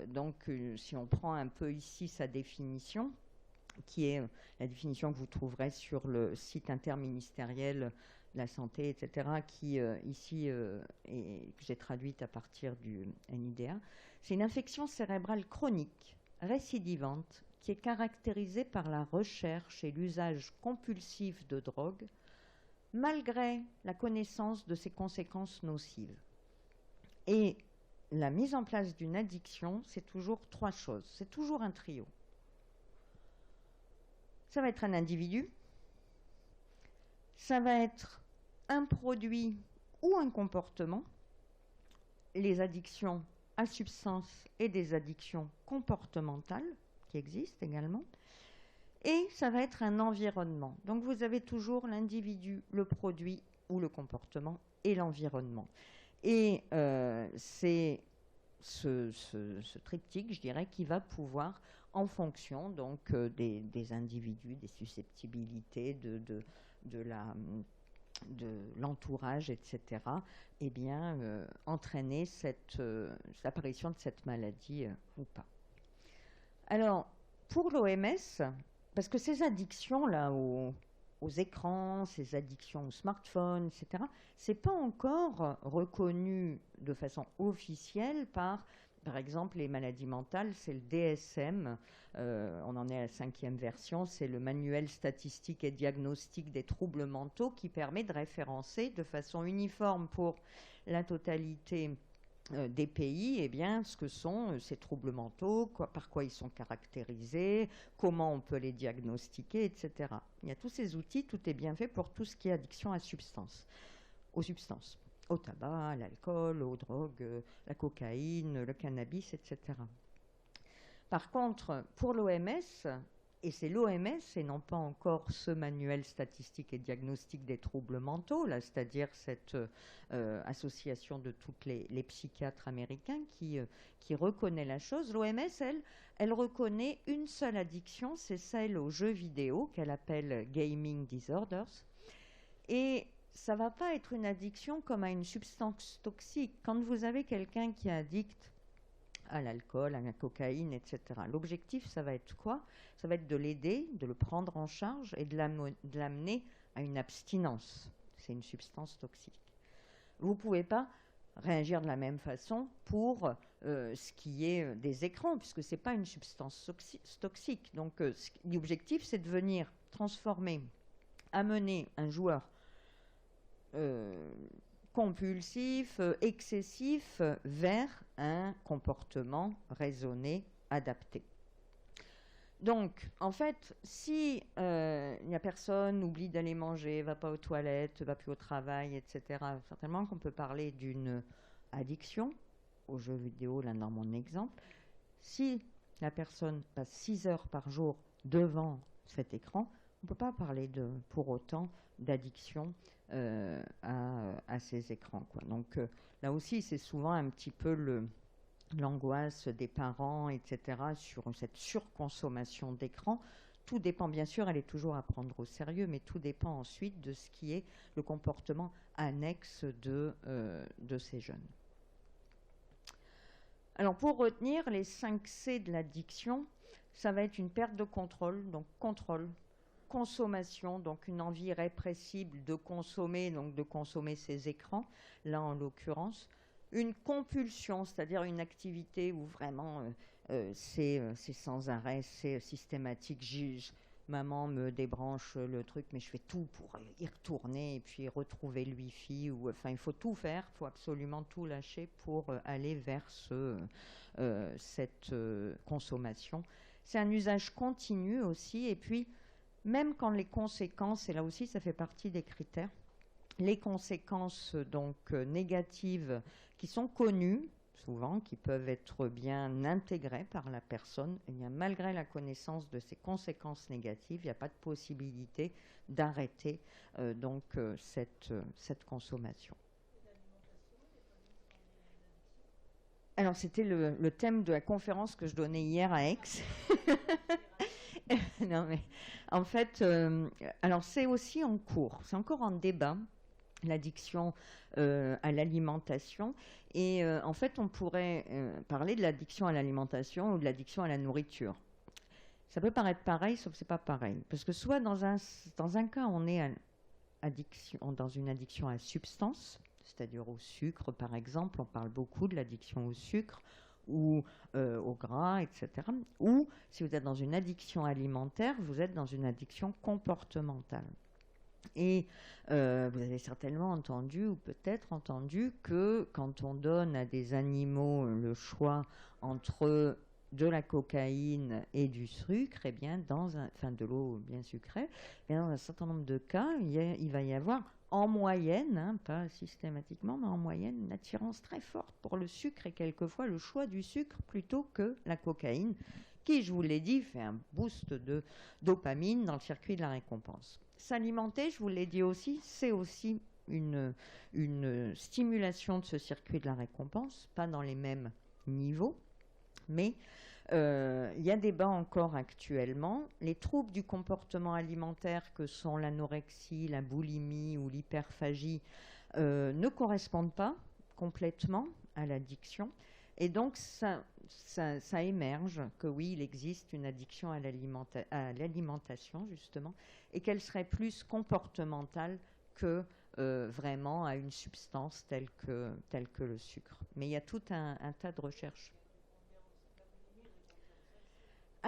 donc, si on prend un peu ici sa définition, qui est la définition que vous trouverez sur le site interministériel de la santé, etc., qui ici que j'ai traduite à partir du NIDA. C'est une infection cérébrale chronique, récidivante, qui est caractérisée par la recherche et l'usage compulsif de drogue, malgré la connaissance de ses conséquences nocives. Et la mise en place d'une addiction, c'est toujours 3 choses, c'est toujours un trio. Ça va être un individu, ça va être un produit ou un comportement, les addictions à substance et des addictions comportementales qui existent également, et ça va être un environnement. Donc vous avez toujours l'individu, le produit ou le comportement et l'environnement. Et c'est ce triptyque, je dirais, qui va pouvoir, en fonction donc des individus, des susceptibilités, de l'entourage, etc., eh bien, entraîner l'apparition de cette maladie ou pas. Alors, pour l'OMS, parce que ces addictions-là aux écrans, ces addictions aux smartphones, etc., c'est pas encore reconnu de façon officielle par Par exemple, les maladies mentales, c'est le DSM, on en est à la 5e version, c'est le manuel statistique et diagnostique des troubles mentaux qui permet de référencer de façon uniforme pour la totalité des pays, eh bien, ce que sont ces troubles mentaux, par quoi ils sont caractérisés, comment on peut les diagnostiquer, etc. Il y a tous ces outils, tout est bien fait pour tout ce qui est addiction aux substances, au tabac, à l'alcool, aux drogues, la cocaïne, le cannabis, etc. Par contre, pour l'OMS, et c'est l'OMS et non pas encore ce manuel statistique et diagnostique des troubles mentaux, là, c'est-à-dire cette association de tous les psychiatres américains qui reconnaît la chose. L'OMS, elle reconnaît une seule addiction, c'est celle aux jeux vidéo qu'elle appelle gaming disorders. Et ça ne va pas être une addiction comme à une substance toxique. Quand vous avez quelqu'un qui est addict à l'alcool, à la cocaïne, etc., l'objectif, ça va être quoi? Ça va être de l'aider, de le prendre en charge et de l'amener à une abstinence. C'est une substance toxique. Vous ne pouvez pas réagir de la même façon pour ce qui est des écrans, puisque ce n'est pas une substance toxique. Donc, l'objectif, c'est de venir transformer, amener un joueur compulsif, excessif, vers un comportement raisonné, adapté. Donc, en fait, si la personne oublie d'aller manger, va pas aux toilettes, va plus au travail, etc., certainement qu'on peut parler d'une addiction aux jeux vidéo, là dans mon exemple. Si la personne passe 6 heures par jour devant cet écran, on ne peut pas parler pour autant d'addiction à ces écrans, quoi. Donc là aussi, c'est souvent un petit peu l'angoisse des parents, etc., sur cette surconsommation d'écran. Tout dépend, bien sûr, elle est toujours à prendre au sérieux, mais tout dépend ensuite de ce qui est le comportement annexe de ces jeunes. Alors, pour retenir les 5 C de l'addiction, ça va être une perte de contrôle, donc contrôle, consommation, donc une envie répressible de consommer, donc de consommer ces écrans, là en l'occurrence, une compulsion, c'est-à-dire une activité où vraiment c'est sans arrêt, c'est systématique. Maman me débranche le truc, mais je fais tout pour y retourner et puis retrouver le Wi-Fi. Enfin, il faut tout faire, il faut absolument tout lâcher pour aller vers cette consommation. C'est un usage continu aussi, et puis même quand les conséquences, et là aussi ça fait partie des critères, les conséquences donc négatives qui sont connues, souvent, qui peuvent être bien intégrées par la personne, eh bien, malgré la connaissance de ces conséquences négatives, il n'y a pas de possibilité d'arrêter cette consommation. Alors, c'était le thème de la conférence que je donnais hier à Aix. Non, mais en fait, alors c'est aussi en cours, c'est encore en débat, l'addiction à l'alimentation. Et en fait, on pourrait parler de l'addiction à l'alimentation ou de l'addiction à la nourriture. Ça peut paraître pareil, sauf que c'est pas pareil. Parce que soit dans un cas, on est dans une addiction à la substance, c'est-à-dire au sucre, par exemple. On parle beaucoup de l'addiction au sucre ou au gras, etc. Ou, si vous êtes dans une addiction alimentaire, vous êtes dans une addiction comportementale. Et vous avez certainement entendu, ou peut-être entendu, que quand on donne à des animaux le choix entre de la cocaïne et du sucre, eh bien, de l'eau bien sucrée, eh bien, dans un certain nombre de cas, il va y avoir en moyenne, hein, pas systématiquement, mais en moyenne, une attirance très forte pour le sucre et quelquefois le choix du sucre plutôt que la cocaïne, qui, je vous l'ai dit, fait un boost de dopamine dans le circuit de la récompense. S'alimenter, je vous l'ai dit aussi, c'est aussi une stimulation de ce circuit de la récompense, pas dans les mêmes niveaux, mais il y a débat encore actuellement. Les troubles du comportement alimentaire que sont l'anorexie, la boulimie ou l'hyperphagie ne correspondent pas complètement à l'addiction. Et donc, ça émerge que oui, il existe une addiction à l'alimentation, justement, et qu'elle serait plus comportementale que vraiment à une substance telle que le sucre. Mais il y a tout un tas de recherches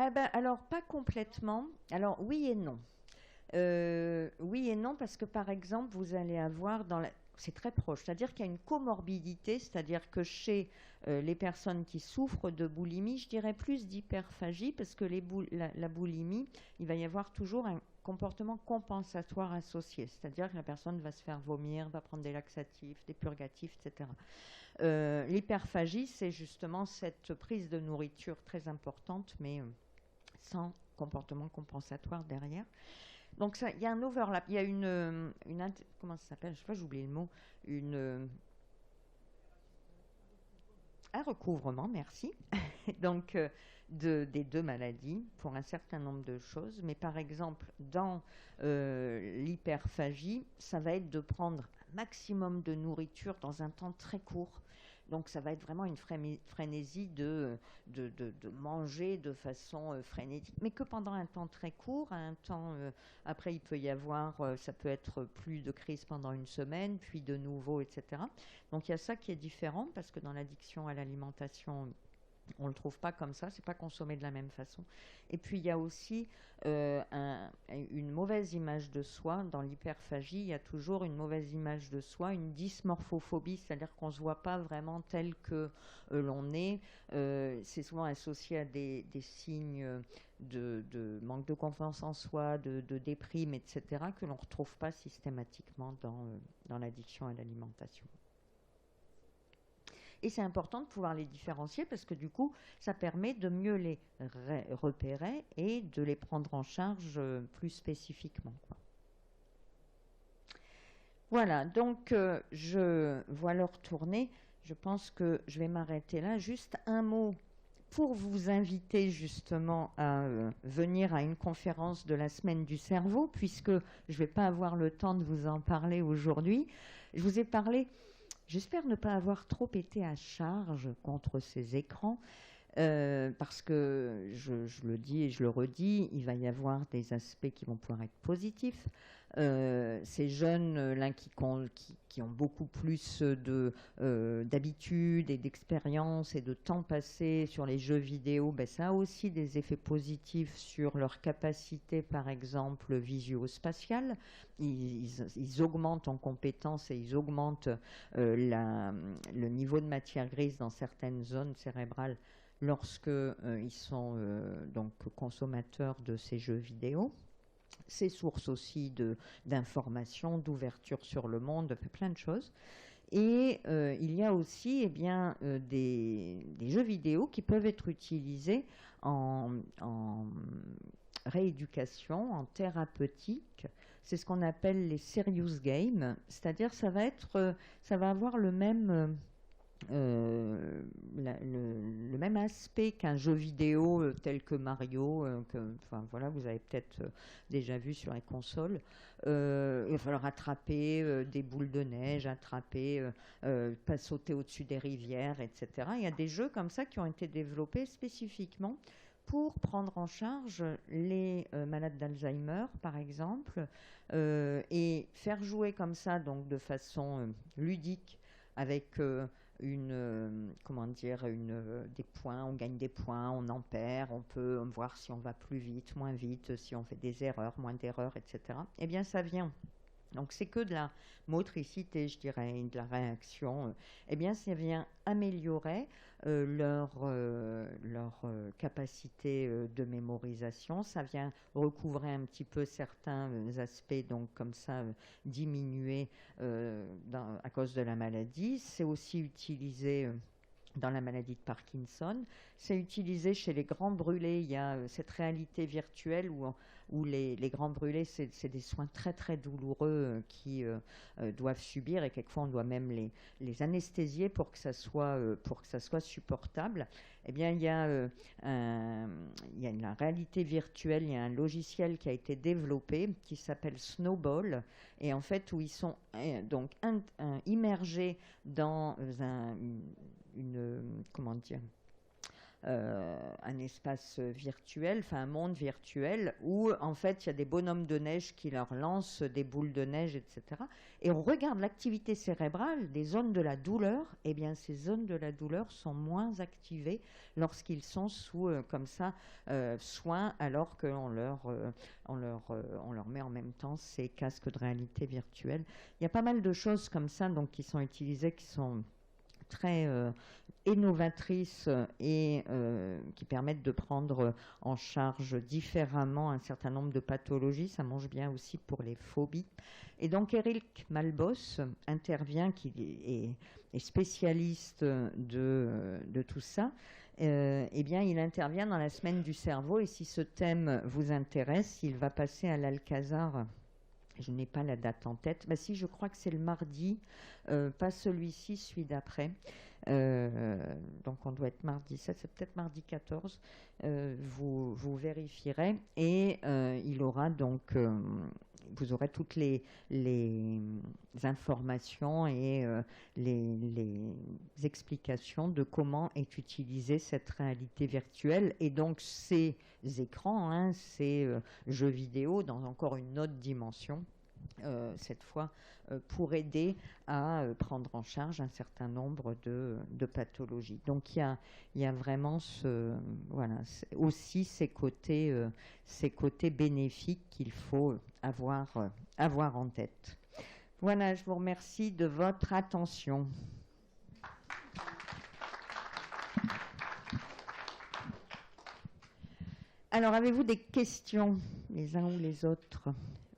Ah ben, alors, pas complètement. Alors, oui et non. Oui et non, parce que par exemple, vous allez avoir c'est très proche, c'est-à-dire qu'il y a une comorbidité, c'est-à-dire que chez les personnes qui souffrent de boulimie, je dirais plus d'hyperphagie, parce que la boulimie, il va y avoir toujours un comportement compensatoire associé, c'est-à-dire que la personne va se faire vomir, va prendre des laxatifs, des purgatifs, etc. L'hyperphagie, c'est justement cette prise de nourriture très importante, mais sans comportement compensatoire derrière. Donc il y a un overlap, il y a comment ça s'appelle, je sais pas, j'ai oublié le mot, un recouvrement, merci, donc des deux maladies pour un certain nombre de choses. Mais par exemple, dans l'hyperphagie, ça va être de prendre un maximum de nourriture dans un temps très court. Donc ça va être vraiment une frénésie de manger de façon frénétique, mais que pendant un temps très court. Après, il peut y avoir, ça peut être plus de crise pendant une semaine, puis de nouveau, etc. Donc il y a ça qui est différent, parce que dans l'addiction à l'alimentation, on ne le trouve pas comme ça, c'est pas consommé de la même façon. Et puis il y a aussi une mauvaise image de soi. Dans l'hyperphagie, il y a toujours une mauvaise image de soi, une dysmorphophobie, c'est-à-dire qu'on ne se voit pas vraiment tel que l'on est. C'est souvent associé à des signes de manque de confiance en soi, de déprime, etc., que l'on ne retrouve pas systématiquement dans l'addiction à l'alimentation. Et c'est important de pouvoir les différencier, parce que du coup, ça permet de mieux les repérer et de les prendre en charge plus spécifiquement, quoi. Voilà, donc je vois l'heure tourner. Je pense que je vais m'arrêter là. Juste un mot pour vous inviter justement à venir à une conférence de la Semaine du Cerveau, puisque je ne vais pas avoir le temps de vous en parler aujourd'hui. Je vous ai parlé... J'espère ne pas avoir trop été à charge contre ces écrans, parce que je le dis et je le redis, il va y avoir des aspects qui vont pouvoir être positifs. Ces jeunes là qui ont beaucoup plus d'habitude et d'expérience et de temps passé sur les jeux vidéo, ça a aussi des effets positifs sur leur capacité, par exemple, visuo-spatiale. Ils augmentent en compétences et ils augmentent le niveau de matière grise dans certaines zones cérébrales lorsque ils sont donc consommateurs de ces jeux vidéo. C'est source aussi d'informations, d'ouverture sur le monde, plein de choses. Et il y a aussi des jeux vidéo qui peuvent être utilisés en rééducation, en thérapeutique. C'est ce qu'on appelle les serious games, c'est-à-dire ça va avoir le même... le même aspect qu'un jeu vidéo tel que Mario, voilà, vous avez peut-être déjà vu sur les consoles. Il va falloir attraper des boules de neige, pas sauter au-dessus des rivières, etc. Il y a des jeux comme ça qui ont été développés spécifiquement pour prendre en charge les malades d'Alzheimer, par exemple, et faire jouer comme ça, donc de façon ludique, avec des points, on gagne des points, on en perd, on peut voir si on va plus vite, moins vite, si on fait des erreurs, moins d'erreurs, etc. Eh bien, ça vient. Donc, c'est que de la motricité, je dirais, de la réaction. Eh bien, ça vient améliorer leur capacité de mémorisation. Ça vient recouvrer un petit peu certains aspects, donc comme ça, diminuer à cause de la maladie. C'est aussi utilisé dans la maladie de Parkinson. C'est utilisé chez les grands brûlés. Il y a cette réalité virtuelle où les grands brûlés, c'est des soins très très douloureux qui doivent subir, et quelquefois on doit même les anesthésier pour que ça soit supportable. Eh bien, il y a la réalité virtuelle, il y a un logiciel qui a été développé qui s'appelle Snowball, et en fait où ils sont donc immergés dans un espace virtuel, enfin un monde virtuel où en fait il y a des bonhommes de neige qui leur lancent des boules de neige, etc. Et on regarde l'activité cérébrale des zones de la douleur, et bien ces zones de la douleur sont moins activées lorsqu'ils sont sous comme ça soins, alors qu'on on leur met en même temps ces casques de réalité virtuelle. Il y a pas mal de choses comme ça donc, qui sont utilisées, qui sont très innovatrices et qui permettent de prendre en charge différemment un certain nombre de pathologies. Ça mange bien aussi pour les phobies. Et donc Eric Malbos intervient, qui est spécialiste de tout ça. Eh bien, il intervient dans la semaine du cerveau, et si ce thème vous intéresse, il va passer à l'Alcazar. Je n'ai pas la date en tête. Bah si, je crois que c'est le mardi, pas celui-ci, celui d'après. Donc on doit être mardi 7, c'est peut-être mardi 14. Vous vérifierez. Et il aura donc, vous aurez toutes les informations et les explications de comment est utilisée cette réalité virtuelle. Et donc ces écrans, hein, ces jeux vidéo dans encore une autre dimension, cette fois pour aider à prendre en charge un certain nombre de pathologies. Donc il y a vraiment aussi ces côtés bénéfiques qu'il faut avoir en tête. Voilà, je vous remercie de votre attention. Alors, avez-vous des questions, les uns ou les autres?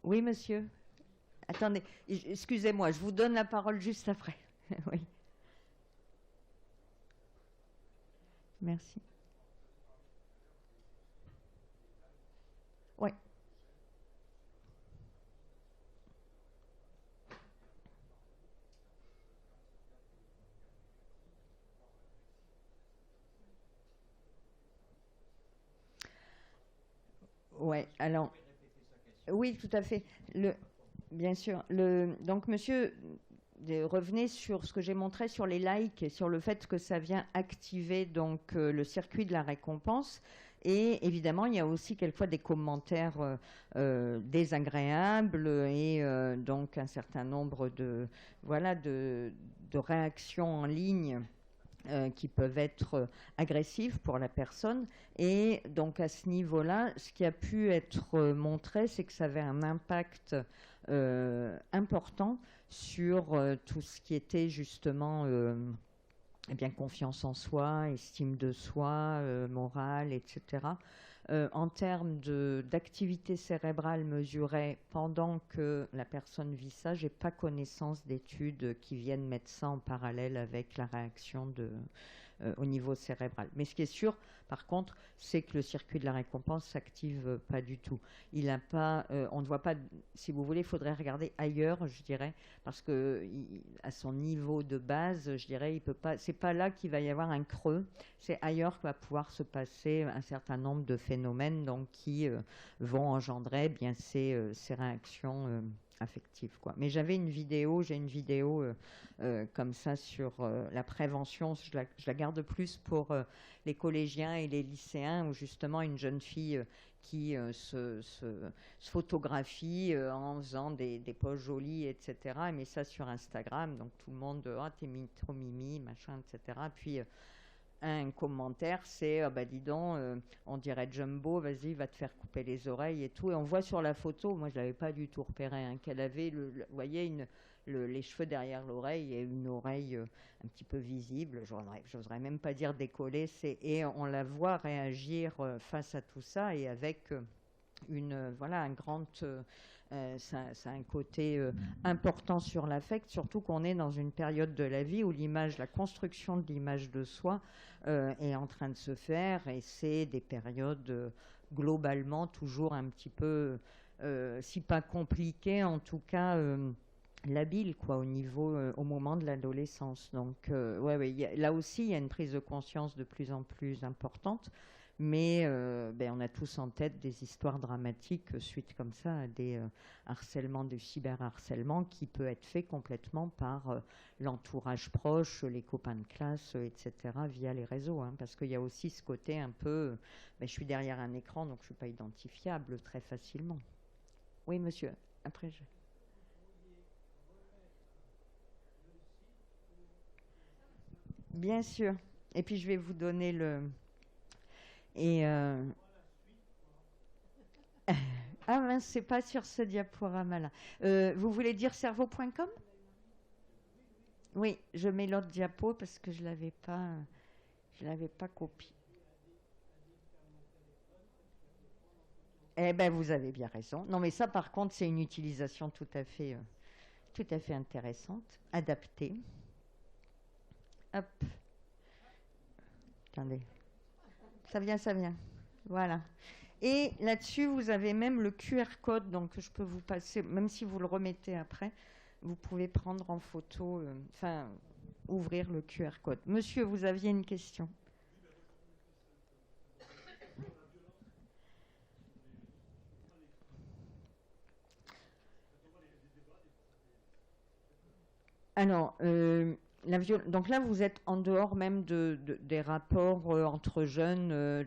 Oui, monsieur? Attendez, excusez-moi, je vous donne la parole juste après. Oui. Merci. Oui. Oui, alors, oui, tout à fait. Bien sûr. Donc, monsieur, revenez sur ce que j'ai montré sur les likes et sur le fait que ça vient activer donc, le circuit de la récompense. Et évidemment, il y a aussi quelquefois des commentaires désagréables et donc un certain nombre de réactions en ligne qui peuvent être agressives pour la personne. Et donc à ce niveau-là, ce qui a pu être montré, c'est que ça avait un impact important sur tout ce qui était justement confiance en soi, estime de soi, morale, etc. En termes d'activité cérébrale mesurée pendant que la personne vit ça, je n'ai pas connaissance d'études qui viennent mettre ça en parallèle avec la réaction au niveau cérébral. Mais ce qui est sûr, par contre, c'est que le circuit de la récompense ne s'active pas du tout. Il n'a pas, on ne voit pas, si vous voulez, il faudrait regarder ailleurs, je dirais, parce que à son niveau de base, je dirais, il peut pas, c'est pas là qu'il va y avoir un creux, c'est ailleurs que va pouvoir se passer un certain nombre de phénomènes donc, qui vont engendrer bien ces réactions affective, quoi. Mais j'ai une vidéo comme ça sur la prévention, je la garde plus pour les collégiens et les lycéens, où justement une jeune fille qui se photographie en faisant des poses jolies, etc. Elle met ça sur Instagram, donc tout le monde, t'es trop mimi, machin, etc. Puis un commentaire, c'est dis donc, on dirait Jumbo, vas-y, va te faire couper les oreilles et tout. Et on voit sur la photo, moi je l'avais pas du tout repéré, hein, qu'elle avait, vous voyez, les cheveux derrière l'oreille et une oreille un petit peu visible. J'oserais même pas dire décollée. Et on la voit réagir face à tout ça et avec un grand. Ça a un côté important sur l'affect, surtout qu'on est dans une période de la vie où la construction de l'image de soi est en train de se faire, et c'est des périodes globalement toujours un petit peu, si pas compliquées, en tout cas labiles, quoi, au moment de l'adolescence. Donc, là aussi, il y a une prise de conscience de plus en plus importante. mais on a tous en tête des histoires dramatiques suite comme ça à des harcèlements, du cyberharcèlement qui peut être fait complètement par l'entourage proche, les copains de classe, etc., via les réseaux, hein, parce qu'il y a aussi ce côté un peu, je suis derrière un écran, donc je ne suis pas identifiable très facilement. Oui, monsieur, après je... Bien sûr. Et puis je vais vous donner le... Et ah mince, c'est pas sur ce diaporama-là. Vous voulez dire cerveau.com? Oui, je mets l'autre diapo parce que je l'avais pas copié. Eh ben, vous avez bien raison. Non, mais ça, par contre, c'est une utilisation tout à fait intéressante, adaptée. Hop. Attendez. Ça vient. Voilà. Et là-dessus, vous avez même le QR code, donc je peux vous passer, même si vous le remettez après, vous pouvez prendre en photo, ouvrir le QR code. Monsieur, vous aviez une question? Alors, donc là, vous êtes en dehors même des rapports entre jeunes.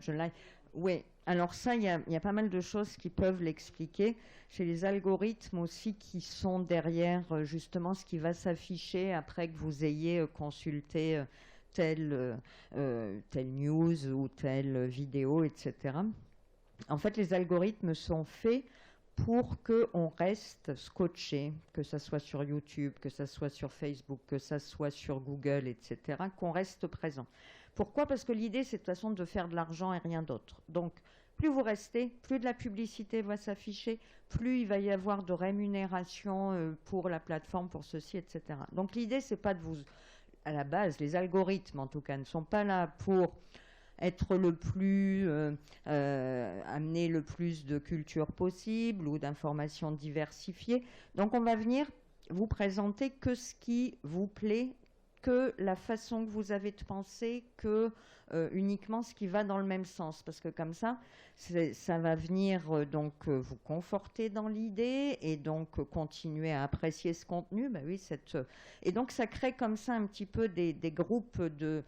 Oui, alors ça, il y a pas mal de choses qui peuvent l'expliquer. Chez les algorithmes aussi qui sont derrière justement ce qui va s'afficher après que vous ayez consulté telle news ou telle vidéo, etc. En fait, les algorithmes sont faits pour qu'on reste scotché, que ça soit sur YouTube, que ça soit sur Facebook, que ça soit sur Google, etc., qu'on reste présent. Pourquoi? Parce que l'idée, c'est de toute façon de faire de l'argent et rien d'autre. Donc, plus vous restez, plus de la publicité va s'afficher, plus il va y avoir de rémunération pour la plateforme, pour ceci, etc. Donc, l'idée, c'est pas de vous... À la base, les algorithmes, en tout cas, ne sont pas là pour être le plus, amener le plus de culture possible ou d'informations diversifiées. Donc on va venir vous présenter que ce qui vous plaît, que la façon que vous avez de penser, que uniquement ce qui va dans le même sens. Parce que comme ça, ça va venir vous conforter dans l'idée et donc continuer à apprécier ce contenu. Ben oui, et donc ça crée comme ça un petit peu des groupes de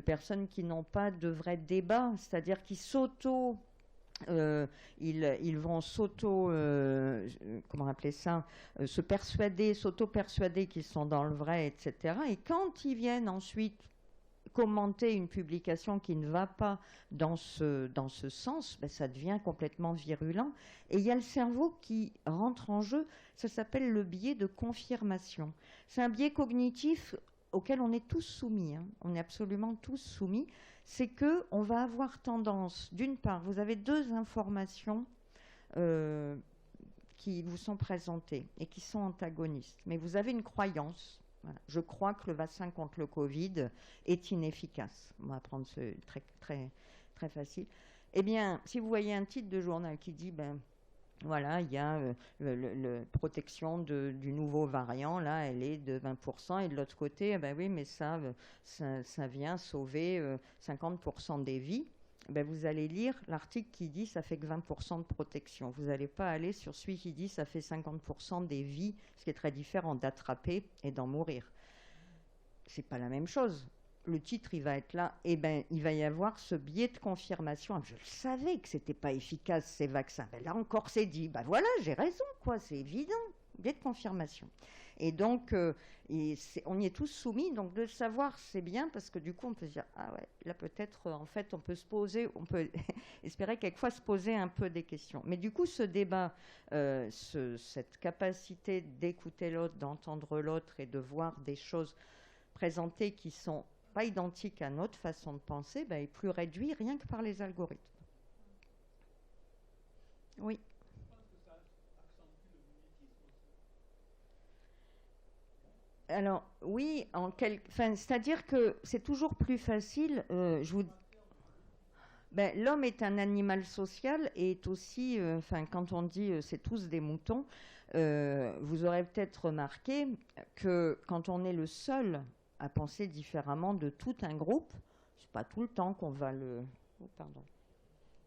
personnes qui n'ont pas de vrai débat, c'est-à-dire qui ils vont comment appeler ça, s'auto-persuader qu'ils sont dans le vrai, etc. Et quand ils viennent ensuite commenter une publication qui ne va pas dans ce sens, ça devient complètement virulent. Et il y a le cerveau qui rentre en jeu, ça s'appelle le biais de confirmation. C'est un biais cognitif auquel on est tous soumis, hein. On est absolument tous soumis. C'est qu'on va avoir tendance, d'une part, vous avez deux informations qui vous sont présentées et qui sont antagonistes. Mais vous avez une croyance. Voilà. Je crois que le vaccin contre le Covid est inefficace. On va prendre ce très, très, très facile. Eh bien, si vous voyez un titre de journal qui dit, voilà, il y a la protection du nouveau variant, là, elle est de 20%, et de l'autre côté, oui, mais ça vient sauver 50% des vies. Vous allez lire l'article qui dit ça fait que 20% de protection. Vous n'allez pas aller sur celui qui dit ça fait 50% des vies, ce qui est très différent d'attraper et d'en mourir. C'est pas la même chose. Le titre, il va être là, et il va y avoir ce biais de confirmation. Je savais que c'était pas efficace ces vaccins. Là encore, c'est dit. Voilà, j'ai raison, quoi. C'est évident. Biais de confirmation. Et donc, on y est tous soumis. Donc, de le savoir, c'est bien parce que du coup, on peut se dire, ah ouais, là peut-être, en fait, on peut espérer quelquefois se poser un peu des questions. Mais du coup, ce débat, cette capacité d'écouter l'autre, d'entendre l'autre et de voir des choses présentées qui sont pas identiques à notre façon de penser, est plus réduit rien que par les algorithmes. Oui. Alors, oui, c'est-à-dire que c'est toujours plus facile. L'homme est un animal social et est aussi, quand on dit c'est tous des moutons, vous aurez peut-être remarqué que quand on est le seul à penser différemment de tout un groupe, c'est pas tout le temps qu'on va le... Oh, pardon.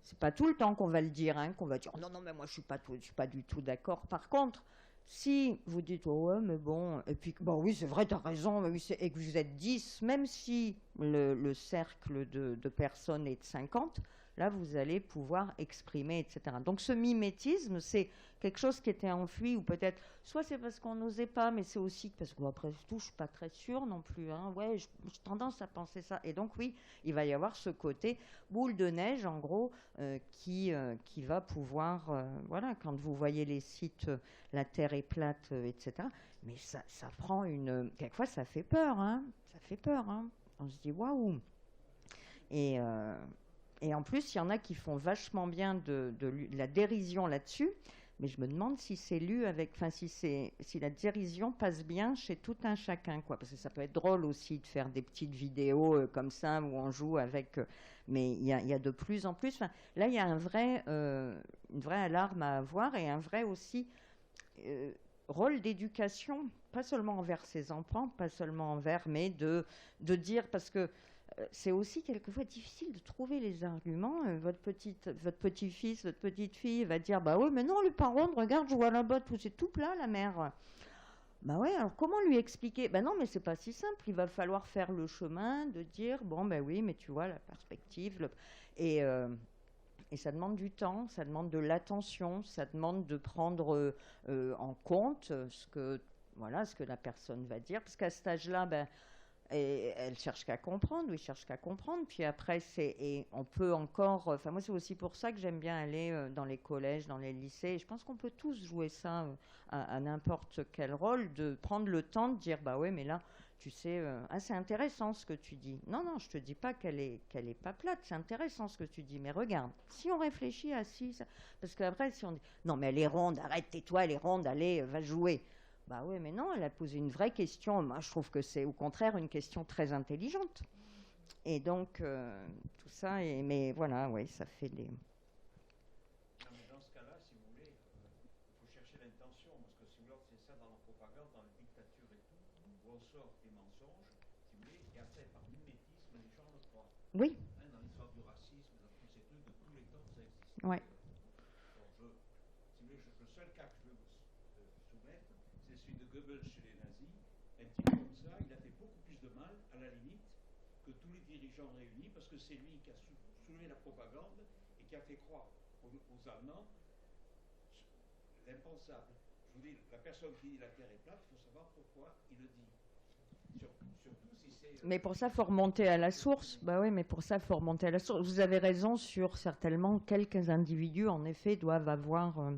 C'est pas tout le temps qu'on va le dire, hein, qu'on va dire non, non, mais moi je suis pas du tout d'accord. Par contre, si vous dites oh ouais, mais bon, et puis bon, oui, c'est vrai, tu as raison, oui, et que vous êtes 10, même si le cercle de personnes est de 50, là vous allez pouvoir exprimer, etc. Donc ce mimétisme, c'est quelque chose qui était enfui, ou peut-être, soit c'est parce qu'on n'osait pas, mais c'est aussi parce que, après tout, je suis pas très sûre non plus. Hein. Ouais, j'ai tendance à penser ça. Et donc, oui, il va y avoir ce côté boule de neige, en gros, qui va pouvoir, voilà, quand vous voyez les sites, la Terre est plate, etc. Mais ça prend une... Quelquefois, ça fait peur, hein. Ça fait peur, hein. On se dit, waouh. Et en plus, il y en a qui font vachement bien de la dérision là-dessus. Mais je me demande si c'est lu avec, enfin si la dérision passe bien chez tout un chacun, quoi. Parce que ça peut être drôle aussi de faire des petites vidéos comme ça où on joue avec. Mais il y a de plus en plus. Enfin, là, il y a une vraie alarme à avoir et un vrai aussi rôle d'éducation, pas seulement envers ses enfants, pas seulement envers, mais de dire, parce que c'est aussi quelquefois difficile de trouver les arguments. Votre petit-fils, votre petite-fille va dire bah oui, mais non, le parent, regarde, je vois là-bas, c'est tout plat, la mer. Bah ouais, alors comment lui expliquer? Bah non, mais c'est pas si simple. Il va falloir faire le chemin de dire bon, bah oui, mais tu vois la perspective. Et ça demande du temps, ça demande de l'attention, ça demande de prendre en compte ce que la personne va dire, parce qu'à cet âge-là, ben, et elle cherche qu'à comprendre, il cherche qu'à comprendre. Puis après, et on peut encore... Enfin, moi, c'est aussi pour ça que j'aime bien aller dans les collèges, dans les lycées. Et je pense qu'on peut tous jouer ça à n'importe quel rôle, de prendre le temps de dire, bah ouais, mais là, tu sais, c'est intéressant ce que tu dis. Non, non, je te dis pas qu'elle est pas plate, c'est intéressant ce que tu dis. Mais regarde, si on réfléchit à ça... Parce qu'après, si on dit, non, mais elle est ronde, arrête, tais-toi, elle est ronde, allez, va jouer. Bah oui, mais non, elle a posé une vraie question. Moi, je trouve que c'est au contraire une question très intelligente. Et donc, tout ça, mais voilà, oui, ça fait des... Dans ce cas-là, si vous voulez, il faut chercher l'intention, parce que si vous voulez, c'est ça dans la propagande, dans la dictature et tout, on ressort des mensonges, si vous voulez, et après, par mimétisme, les gens le croient. Oui. Hein, dans l'histoire du racisme, dans tous ces trucs, de tous les temps, ça existe. Ouais. Si vous voulez, le seul cas que je veux soumettre, c'est celui de Goebbels chez les nazis. Un type comme ça, il a fait beaucoup plus de mal, à la limite, que tous les dirigeants réunis, parce que c'est lui qui a soulevé la propagande et qui a fait croire aux Allemands l'impensable. Je vous dis, la personne qui dit la Terre est plate, il faut savoir pourquoi il le dit. Surtout si c'est... Mais pour ça, il faut remonter à la source. Bah oui, mais pour ça, il faut remonter à la source. Vous avez raison sur certainement quelques individus, en effet, doivent avoir...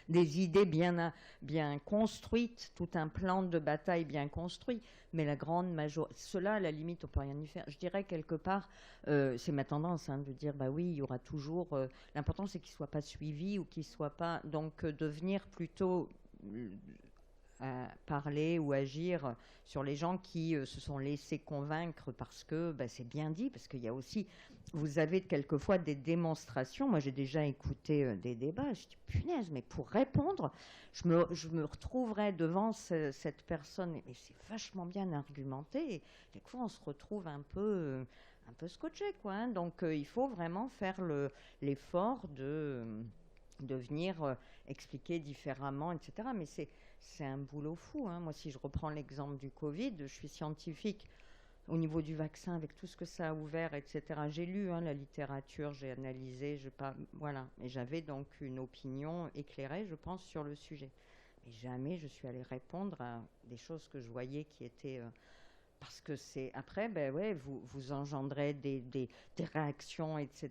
des idées bien construites, tout un plan de bataille bien construit, mais la grande majorité, cela à la limite on peut rien y faire. Je dirais quelque part, c'est ma tendance de dire bah oui, il y aura toujours, l'important c'est qu'il ne soit pas suivi ou qu'il ne soit pas, donc devenir plutôt à parler ou agir sur les gens qui se sont laissés convaincre parce que c'est bien dit, parce qu'il y a aussi, vous avez quelquefois des démonstrations. Moi j'ai déjà écouté des débats, je dis punaise, mais pour répondre, je me retrouverais devant cette personne, et c'est vachement bien argumenté, et quelquefois on se retrouve un peu scotché, quoi, hein. Donc il faut vraiment faire l'effort de venir expliquer différemment, etc. Mais c'est un boulot fou, hein. Moi, si je reprends l'exemple du Covid, je suis scientifique au niveau du vaccin, avec tout ce que ça a ouvert, etc. J'ai lu la littérature, j'ai analysé, voilà. Et j'avais donc une opinion éclairée, je pense, sur le sujet. Mais jamais je suis allée répondre à des choses que je voyais qui étaient... parce que c'est après, vous engendrez des réactions, etc.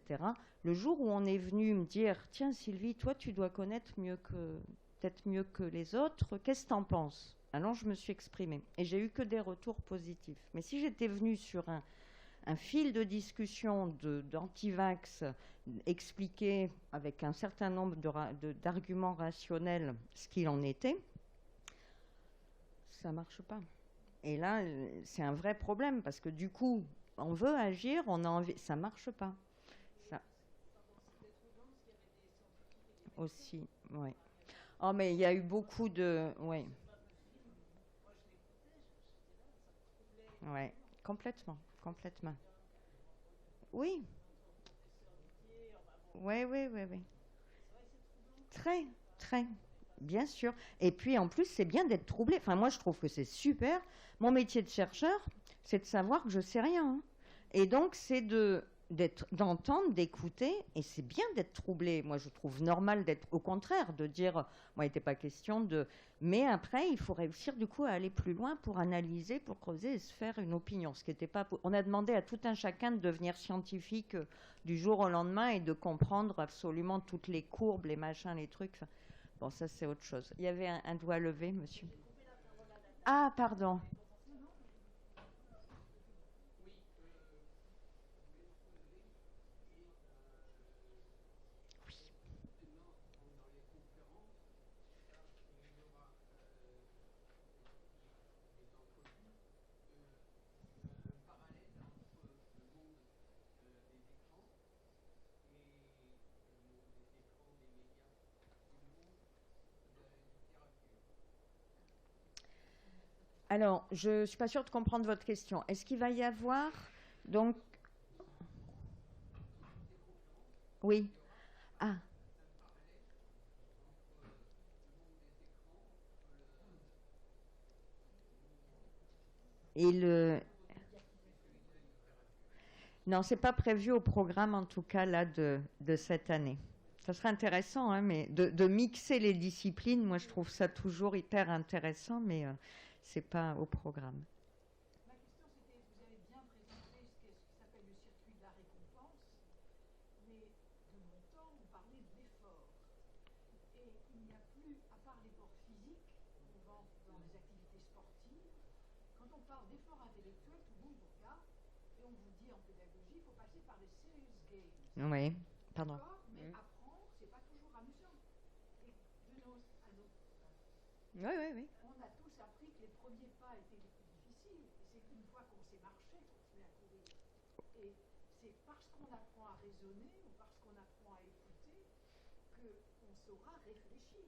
Le jour où on est venu me dire, tiens Sylvie, toi tu dois connaître peut-être mieux que les autres, qu'est-ce que t'en penses? Alors je me suis exprimée et j'ai eu que des retours positifs. Mais si j'étais venue sur un fil de discussion d'antivax, expliquer avec un certain nombre d'arguments rationnels ce qu'il en était, ça marche pas. Et là, c'est un vrai problème, parce que du coup, on veut agir, on a envie, ça marche pas. Ça. Aussi, oui. Oh, mais il y a eu beaucoup de... Oui. Oui, complètement. Oui. Oui, oui, oui, oui. Très, très, bien sûr. Et puis en plus, c'est bien d'être troublé. Enfin, moi, je trouve que c'est super. Mon métier de chercheur, c'est de savoir que je sais rien, hein. Et donc, c'est d'entendre, d'écouter, et c'est bien d'être troublé. Moi, je trouve normal d'être, au contraire, de dire, moi, il n'était pas question de... Mais après, il faut réussir, du coup, à aller plus loin pour analyser, pour creuser et se faire une opinion. Ce qui n'était pas... On a demandé à tout un chacun de devenir scientifique du jour au lendemain et de comprendre absolument toutes les courbes, les machins, les trucs. Enfin, bon, ça, c'est autre chose. Il y avait un doigt levé, monsieur. Ah, pardon. Alors, je ne suis pas sûre de comprendre votre question. Est-ce qu'il va y avoir, donc... Oui. Ah. Et le... Non, c'est pas prévu au programme, en tout cas, là, de cette année. Ça serait intéressant, hein, mais de mixer les disciplines, moi, je trouve ça toujours hyper intéressant, mais c'est pas au programme. Ma question, c'était, vous avez bien présenté ce qui s'appelle le circuit de la récompense, mais de mon temps, on parlait d'effort. Et il n'y a plus, à part l'effort physique, qu'on vend dans les activités sportives, quand on parle d'effort intellectuel, tout le monde vous regarde et on vous dit en pédagogie, il faut passer par les serious games. Oui, pardon. Mais apprendre, c'est pas toujours amusant. Et Oui, oui, oui. on a tous appris que les premiers pas étaient les plus difficiles. Et c'est qu'une fois qu'on sait marcher, qu'on se met à courir. Et c'est parce qu'on apprend à raisonner ou parce qu'on apprend à écouter qu'on saura réfléchir.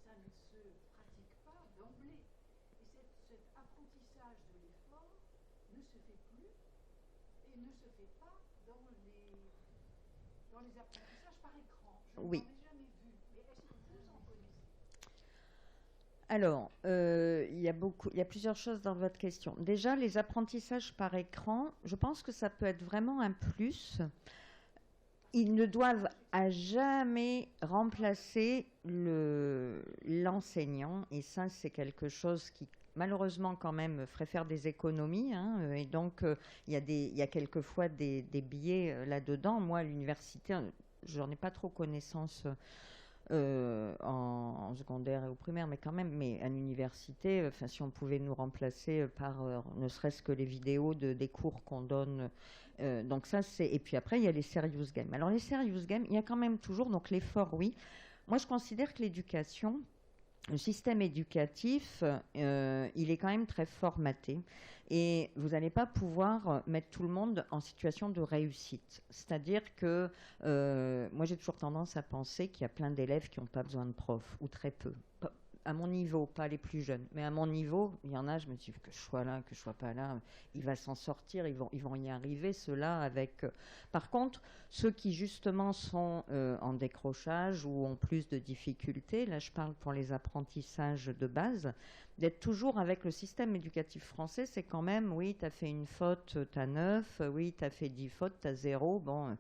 Ça ne se pratique pas d'emblée. Et cet apprentissage de l'effort ne se fait plus et ne se fait pas dans les apprentissages par écran. Je Oui. n'en ai jamais vu. Mais est-ce que vous en connaissez? Alors, il y a plusieurs choses dans votre question. Déjà, les apprentissages par écran, je pense que ça peut être vraiment un plus. Ils ne doivent à jamais remplacer l'enseignant. Et ça, c'est quelque chose qui, malheureusement, quand même, ferait faire des économies, hein. Et donc, il y a quelquefois des biais là-dedans. Moi, à l'université, j'en ai pas trop connaissance en secondaire et au primaire, mais quand même, mais à l'université, si on pouvait nous remplacer par ne serait-ce que les vidéos des cours qu'on donne. Donc ça, c'est... Et puis après, il y a les serious games. Alors les serious games, il y a quand même toujours, donc l'effort, oui. Moi, je considère que l'éducation, le système éducatif, il est quand même très formaté. Et vous n'allez pas pouvoir mettre tout le monde en situation de réussite. C'est-à-dire que moi, j'ai toujours tendance à penser qu'il y a plein d'élèves qui n'ont pas besoin de profs, ou très peu. À mon niveau, pas les plus jeunes, mais à mon niveau, il y en a, je me dis que je sois là, que je sois pas là, il va s'en sortir, ils vont y arriver, ceux-là, avec... Par contre, ceux qui, justement, sont en décrochage ou ont plus de difficultés, là, je parle pour les apprentissages de base, d'être toujours avec le système éducatif français, c'est quand même, oui, tu as fait une faute, tu as 9, oui, tu as fait 10 fautes, tu as 0, bon...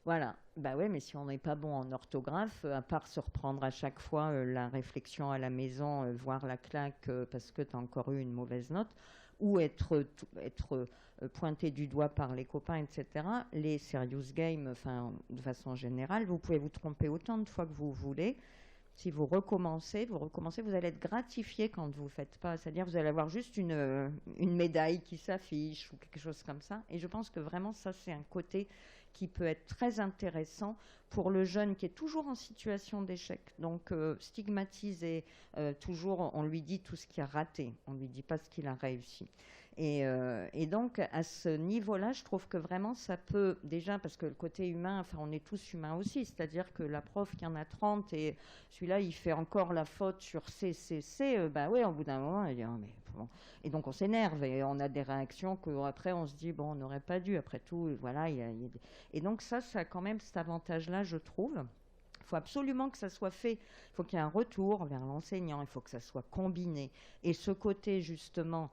Voilà, bah ouais, mais si on n'est pas bon en orthographe, à part se reprendre à chaque fois la réflexion à la maison, voir la claque parce que tu as encore eu une mauvaise note, ou être pointé du doigt par les copains, etc. Les serious games, enfin, de façon générale, vous pouvez vous tromper autant de fois que vous voulez. Si vous recommencez, vous allez être gratifié quand vous ne faites pas. C'est-à-dire vous allez avoir juste une médaille qui s'affiche ou quelque chose comme ça. Et je pense que vraiment, ça, c'est un côté qui peut être très intéressant pour le jeune qui est toujours en situation d'échec. Donc, stigmatisé, toujours, on lui dit tout ce qu'il a raté. On ne lui dit pas ce qu'il a réussi. Et donc, à ce niveau-là, je trouve que vraiment, ça peut, déjà, parce que le côté humain, enfin, on est tous humains aussi, c'est-à-dire que la prof qui en a 30 et celui-là, il fait encore la faute sur bah oui, au bout d'un moment, il dit, oh, mais bon. Et donc, on s'énerve et on a des réactions qu'après, on se dit, bon, on n'aurait pas dû, après tout, voilà. Et donc, ça a quand même cet avantage-là, je trouve. Il faut absolument que ça soit fait. Il faut qu'il y ait un retour vers l'enseignant, il faut que ça soit combiné. Et ce côté, justement,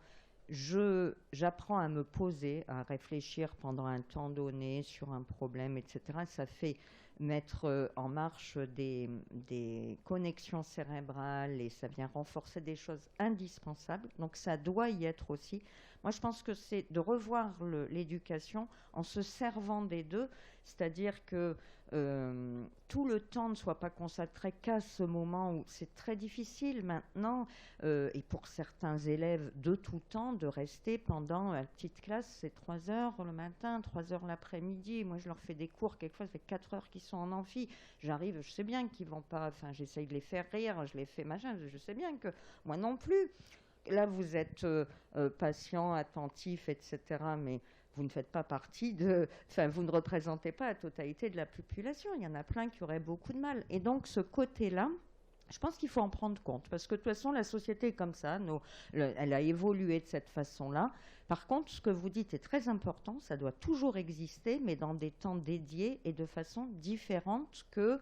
j'apprends à me poser, à réfléchir pendant un temps donné sur un problème, etc. Ça fait mettre en marche des connexions cérébrales et ça vient renforcer des choses indispensables. Donc ça doit y être aussi. Moi, je pense que c'est de revoir l'éducation en se servant des deux, c'est-à-dire que tout le temps ne soit pas consacré qu'à ce moment où c'est très difficile maintenant, et pour certains élèves de tout temps, de rester pendant la petite classe, c'est 3 heures le matin, 3 heures l'après-midi. Moi, je leur fais des cours, quelquefois, ça fait 4 heures qu'ils sont en amphi. J'arrive, je sais bien qu'ils vont pas, enfin, j'essaye de les faire rire, je les fais machin, je sais bien que moi non plus. Là, vous êtes patient, attentif, etc., mais vous ne faites pas partie enfin, vous ne représentez pas la totalité de la population. Il y en a plein qui auraient beaucoup de mal. Et donc, ce côté-là, je pense qu'il faut en prendre compte. Parce que de toute façon, la société est comme ça. Elle a évolué de cette façon-là. Par contre, ce que vous dites est très important. Ça doit toujours exister, mais dans des temps dédiés et de façon différente que,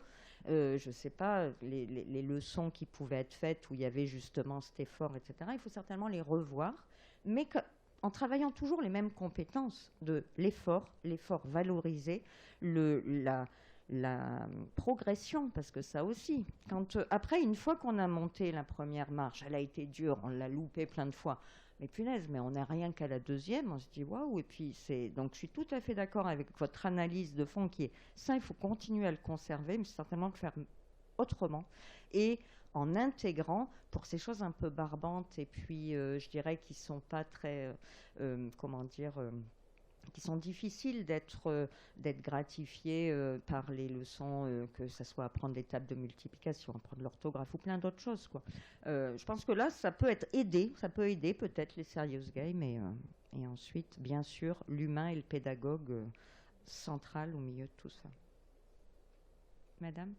je ne sais pas, les leçons qui pouvaient être faites où il y avait justement cet effort, etc. Il faut certainement les revoir. Mais en travaillant toujours les mêmes compétences de l'effort valorisé, la progression, parce que ça aussi, après, une fois qu'on a monté la première marche, elle a été dure, on l'a loupée plein de fois, mais punaise, mais on n'est rien qu'à la deuxième, on se dit waouh, et puis donc je suis tout à fait d'accord avec votre analyse de fond qui est ça, il faut continuer à le conserver, mais certainement le faire autrement, et en intégrant pour ces choses un peu barbantes et puis je dirais qui sont pas très qui sont difficiles d'être gratifiées par les leçons, que ça soit apprendre les tables de multiplication, apprendre l'orthographe ou plein d'autres choses, quoi. Je pense que là, ça peut aider peut-être les serious games et ensuite, bien sûr, l'humain et le pédagogue central au milieu de tout ça. Madame ?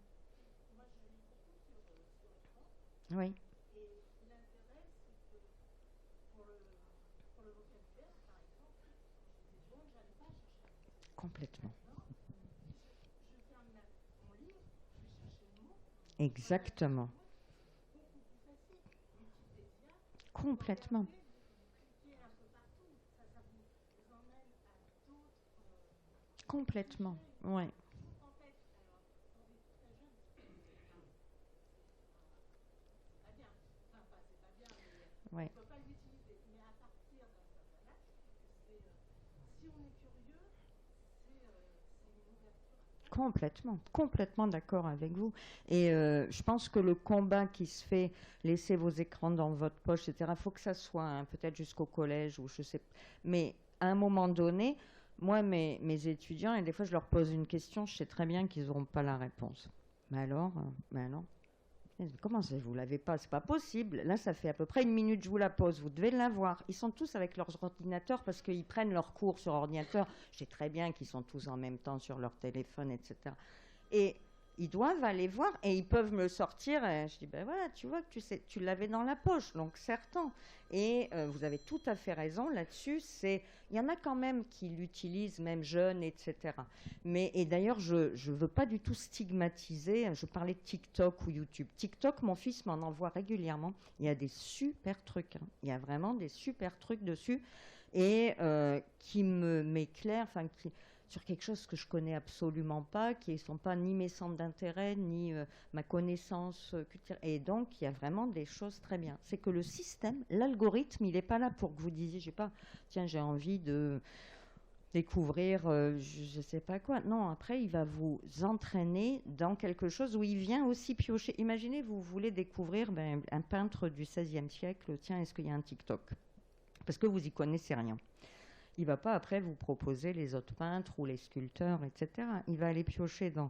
Oui. Et l'intérêt, c'est que pour le vocabulaire, par exemple, quand j'étais jeune, j'allais pas chercher. Complètement. Je ferme mon livre, je vais chercher le mot. Exactement. Beaucoup plus facile. Wikipédia. Complètement. Vous cliquez un peu partout. Ça vous emmène à d'autres. Complètement. Oui. En fait, alors, on est très jeune. C'est pas bien. Enfin, c'est pas bien, mais Ouais. on ne peut pas l'utiliser. Mais à partir d'un certain âge, si on est curieux, c'est une ouverture. Complètement d'accord avec vous. Et je pense que le combat qui se fait, laissez vos écrans dans votre poche, etc., il faut que ça soit peut-être jusqu'au collège, ou je sais. Mais à un moment donné, moi, mes étudiants, et des fois je leur pose une question, je sais très bien qu'ils n'auront pas la réponse. Mais alors, comment ça, vous l'avez pas? C'est pas possible. Là, ça fait à peu près 1 minute, je vous la pose. Vous devez l'avoir. Ils sont tous avec leurs ordinateurs parce qu'ils prennent leurs cours sur ordinateur. Je sais très bien qu'ils sont tous en même temps sur leur téléphone, etc. Et ils doivent aller voir et ils peuvent me le sortir. Et je dis, ben voilà, tu vois que tu l'avais dans la poche, donc certain. Et vous avez tout à fait raison là-dessus. Il y en a quand même qui l'utilisent, même jeunes, etc. Et d'ailleurs, je ne veux pas du tout stigmatiser. Je parlais de TikTok ou YouTube. TikTok, mon fils m'en envoie régulièrement. Il y a des super trucs. Il y a vraiment des super trucs dessus et qui m'éclairent, sur quelque chose que je connais absolument pas, qui ne sont pas ni mes centres d'intérêt, ni ma connaissance culturelle. Et donc, il y a vraiment des choses très bien. C'est que le système, l'algorithme, il n'est pas là pour que vous disiez, j'ai envie de découvrir je ne sais pas quoi. Non, après, il va vous entraîner dans quelque chose où il vient aussi piocher. Imaginez, vous voulez découvrir un peintre du XVIe siècle. Tiens, est-ce qu'il y a un TikTok? Parce que vous n'y connaissez rien. Il ne va pas après vous proposer les autres peintres ou les sculpteurs, etc. Il va aller piocher dans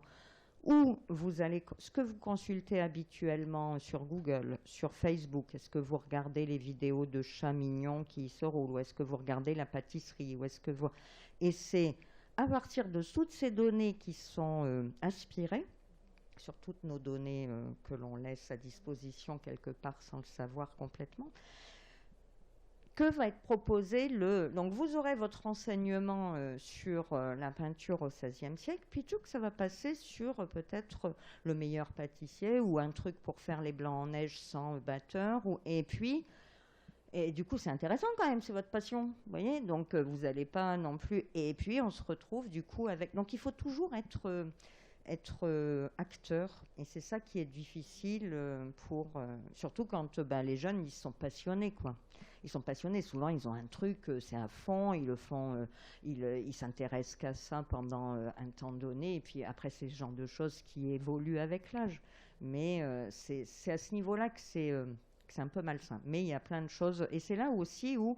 où vous allez, ce que vous consultez habituellement sur Google, sur Facebook, est-ce que vous regardez les vidéos de chats mignons qui se roulent, ou est-ce que vous regardez la pâtisserie, ou est-ce que vous... Et c'est à partir de toutes ces données qui sont aspirées, sur toutes nos données que l'on laisse à disposition quelque part sans le savoir complètement, que va être proposé le... Donc vous aurez votre renseignement sur la peinture au XVIe siècle, puis tout que ça va passer sur peut-être le meilleur pâtissier ou un truc pour faire les blancs en neige sans batteur. Et puis, et du coup c'est intéressant quand même, c'est votre passion, vous voyez. Donc vous n'allez pas non plus... Et puis on se retrouve du coup avec... Donc il faut toujours être acteur, et c'est ça qui est difficile pour... surtout quand les jeunes, ils sont passionnés, quoi. Ils sont passionnés, souvent ils ont un truc, c'est à fond, ils le font, ils s'intéressent qu'à ça pendant un temps donné, et puis après c'est ce genre de choses qui évoluent avec l'âge. Mais c'est à ce niveau-là que c'est un peu malsain. Mais il y a plein de choses, et c'est là aussi où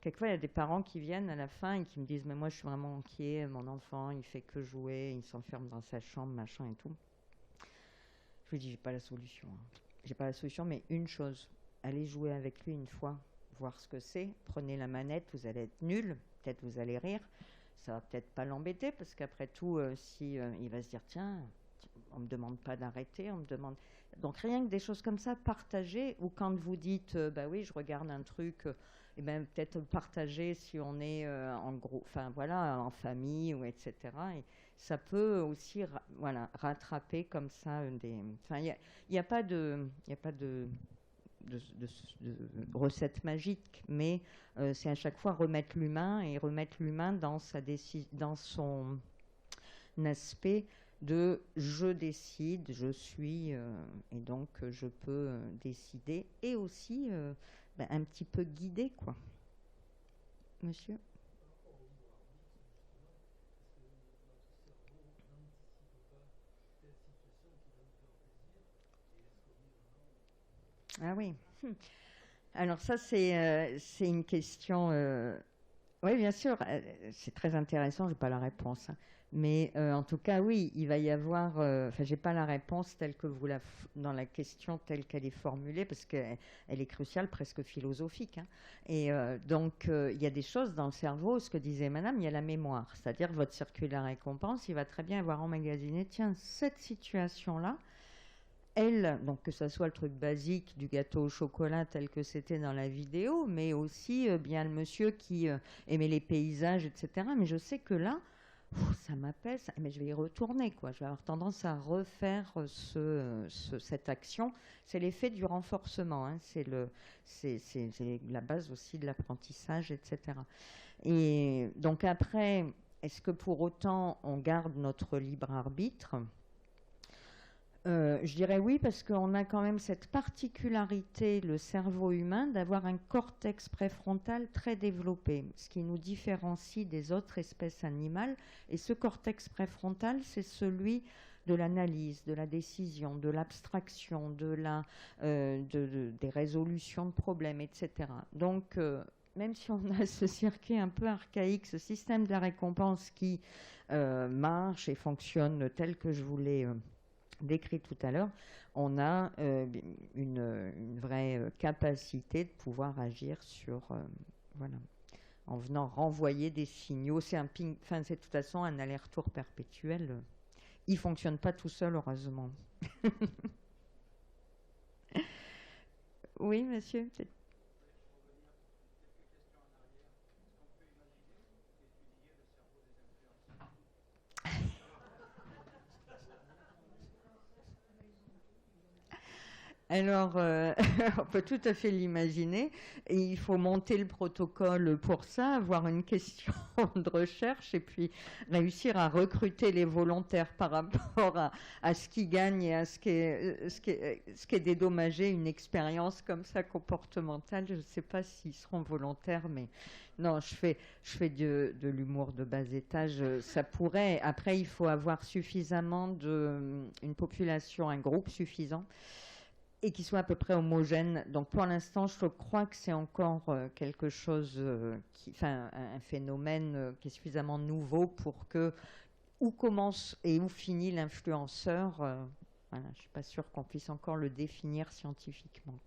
quelquefois il y a des parents qui viennent à la fin et qui me disent « mais moi je suis vraiment inquiet, mon enfant il fait que jouer, il s'enferme dans sa chambre, machin et tout ». Je lui dis « j'ai pas la solution, hein. J'ai pas la solution, mais une chose, allez jouer avec lui une fois, voir ce que c'est, prenez la manette, vous allez être nul, peut-être vous allez rire, ça va peut-être pas l'embêter, parce qu'après tout, si il va se dire, tiens, on me demande pas d'arrêter, on me demande... Donc rien que des choses comme ça, partager, ou quand vous dites, bah oui, je regarde un truc, et ben peut-être partager si on est en gros, enfin voilà, en famille, ou etc. Et ça peut aussi, voilà, rattraper comme ça des... Enfin, il n'y a pas de recette magique, mais c'est à chaque fois remettre l'humain et remettre l'humain dans dans son aspect de je décide, je suis et donc je peux décider et aussi un petit peu guider, quoi. Monsieur? Ah oui. Alors ça, c'est une question... Oui, bien sûr, c'est très intéressant, je n'ai pas la réponse. Hein. Mais en tout cas, oui, il va y avoir... Enfin, je n'ai pas la réponse telle que vous dans la question telle qu'elle est formulée, parce qu'elle est cruciale, presque philosophique. Hein. Et donc, il y a des choses dans le cerveau, ce que disait madame, il y a la mémoire. C'est-à-dire que votre circuit à récompense, il va très bien avoir emmagasiné, tiens, cette situation-là, elle, donc que ce soit le truc basique du gâteau au chocolat tel que c'était dans la vidéo, mais aussi bien le monsieur qui aimait les paysages, etc. Mais je sais que là, ça m'appelle, mais je vais y retourner, quoi. Je vais avoir tendance à refaire cette action. C'est l'effet du renforcement, hein. C'est la base aussi de l'apprentissage, etc. Et donc après, est-ce que pour autant on garde notre libre arbitre ? Je dirais oui, parce qu'on a quand même cette particularité, le cerveau humain, d'avoir un cortex préfrontal très développé, ce qui nous différencie des autres espèces animales. Et ce cortex préfrontal, c'est celui de l'analyse, de la décision, de l'abstraction, des résolutions de problèmes, etc. Donc, même si on a ce circuit un peu archaïque, ce système de la récompense qui marche et fonctionne tel que je vous l'ai décrit tout à l'heure, on a une vraie capacité de pouvoir agir sur, voilà, en venant renvoyer des signaux. C'est c'est de toute façon un aller-retour perpétuel. Il ne fonctionne pas tout seul, heureusement. Oui, monsieur, peut-être. Alors, on peut tout à fait l'imaginer. Et il faut monter le protocole pour ça, avoir une question de recherche et puis réussir à recruter les volontaires par rapport à ce qui gagne et à ce qui est dédommagé. Une expérience comme ça comportementale, je ne sais pas s'ils seront volontaires, mais non, je fais de l'humour de bas étage. Ça pourrait. Après, il faut avoir suffisamment une population, un groupe suffisant, et qui soit à peu près homogène. Donc pour l'instant, je crois que c'est encore quelque chose, un phénomène qui est suffisamment nouveau pour que, où commence et où finit l'influenceur, voilà, je ne suis pas sûre qu'on puisse encore le définir scientifiquement.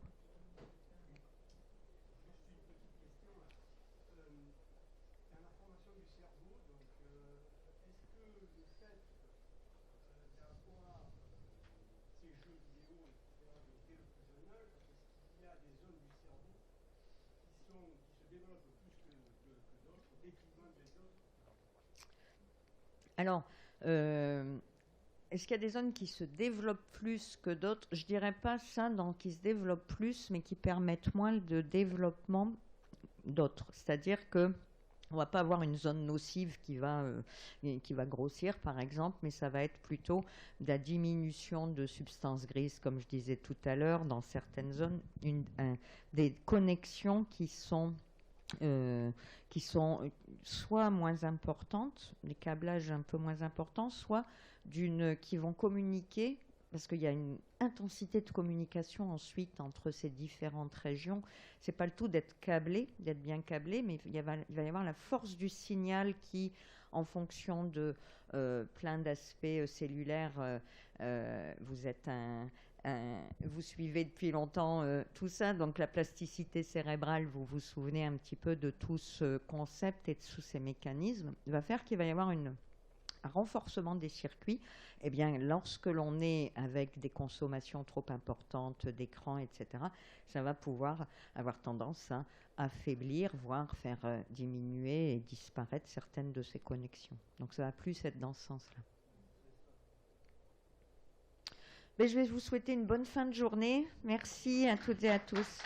Alors, est-ce qu'il y a des zones qui se développent plus que d'autres? Je ne dirais pas ça, qui se développent plus, mais qui permettent moins de développement d'autres. C'est-à-dire qu'on ne va pas avoir une zone nocive qui va grossir, par exemple, mais ça va être plutôt de la diminution de substances grises, comme je disais tout à l'heure, dans certaines zones, des connexions qui sont soit moins importantes, les câblages un peu moins importants, soit qui vont communiquer, parce qu'il y a une intensité de communication ensuite entre ces différentes régions. C'est pas le tout d'être bien câblé, mais il va y avoir la force du signal qui, en fonction de plein d'aspects cellulaires, vous suivez depuis longtemps tout ça, donc la plasticité cérébrale, vous vous souvenez un petit peu de tout ce concept et de tous ces mécanismes, va faire qu'il va y avoir un renforcement des circuits. Eh bien, lorsque l'on est avec des consommations trop importantes d'écran, etc., ça va pouvoir avoir tendance à affaiblir, voire faire diminuer et disparaître certaines de ces connexions. Donc ça va plus être dans ce sens-là. Mais je vais vous souhaiter une bonne fin de journée. Merci à toutes et à tous.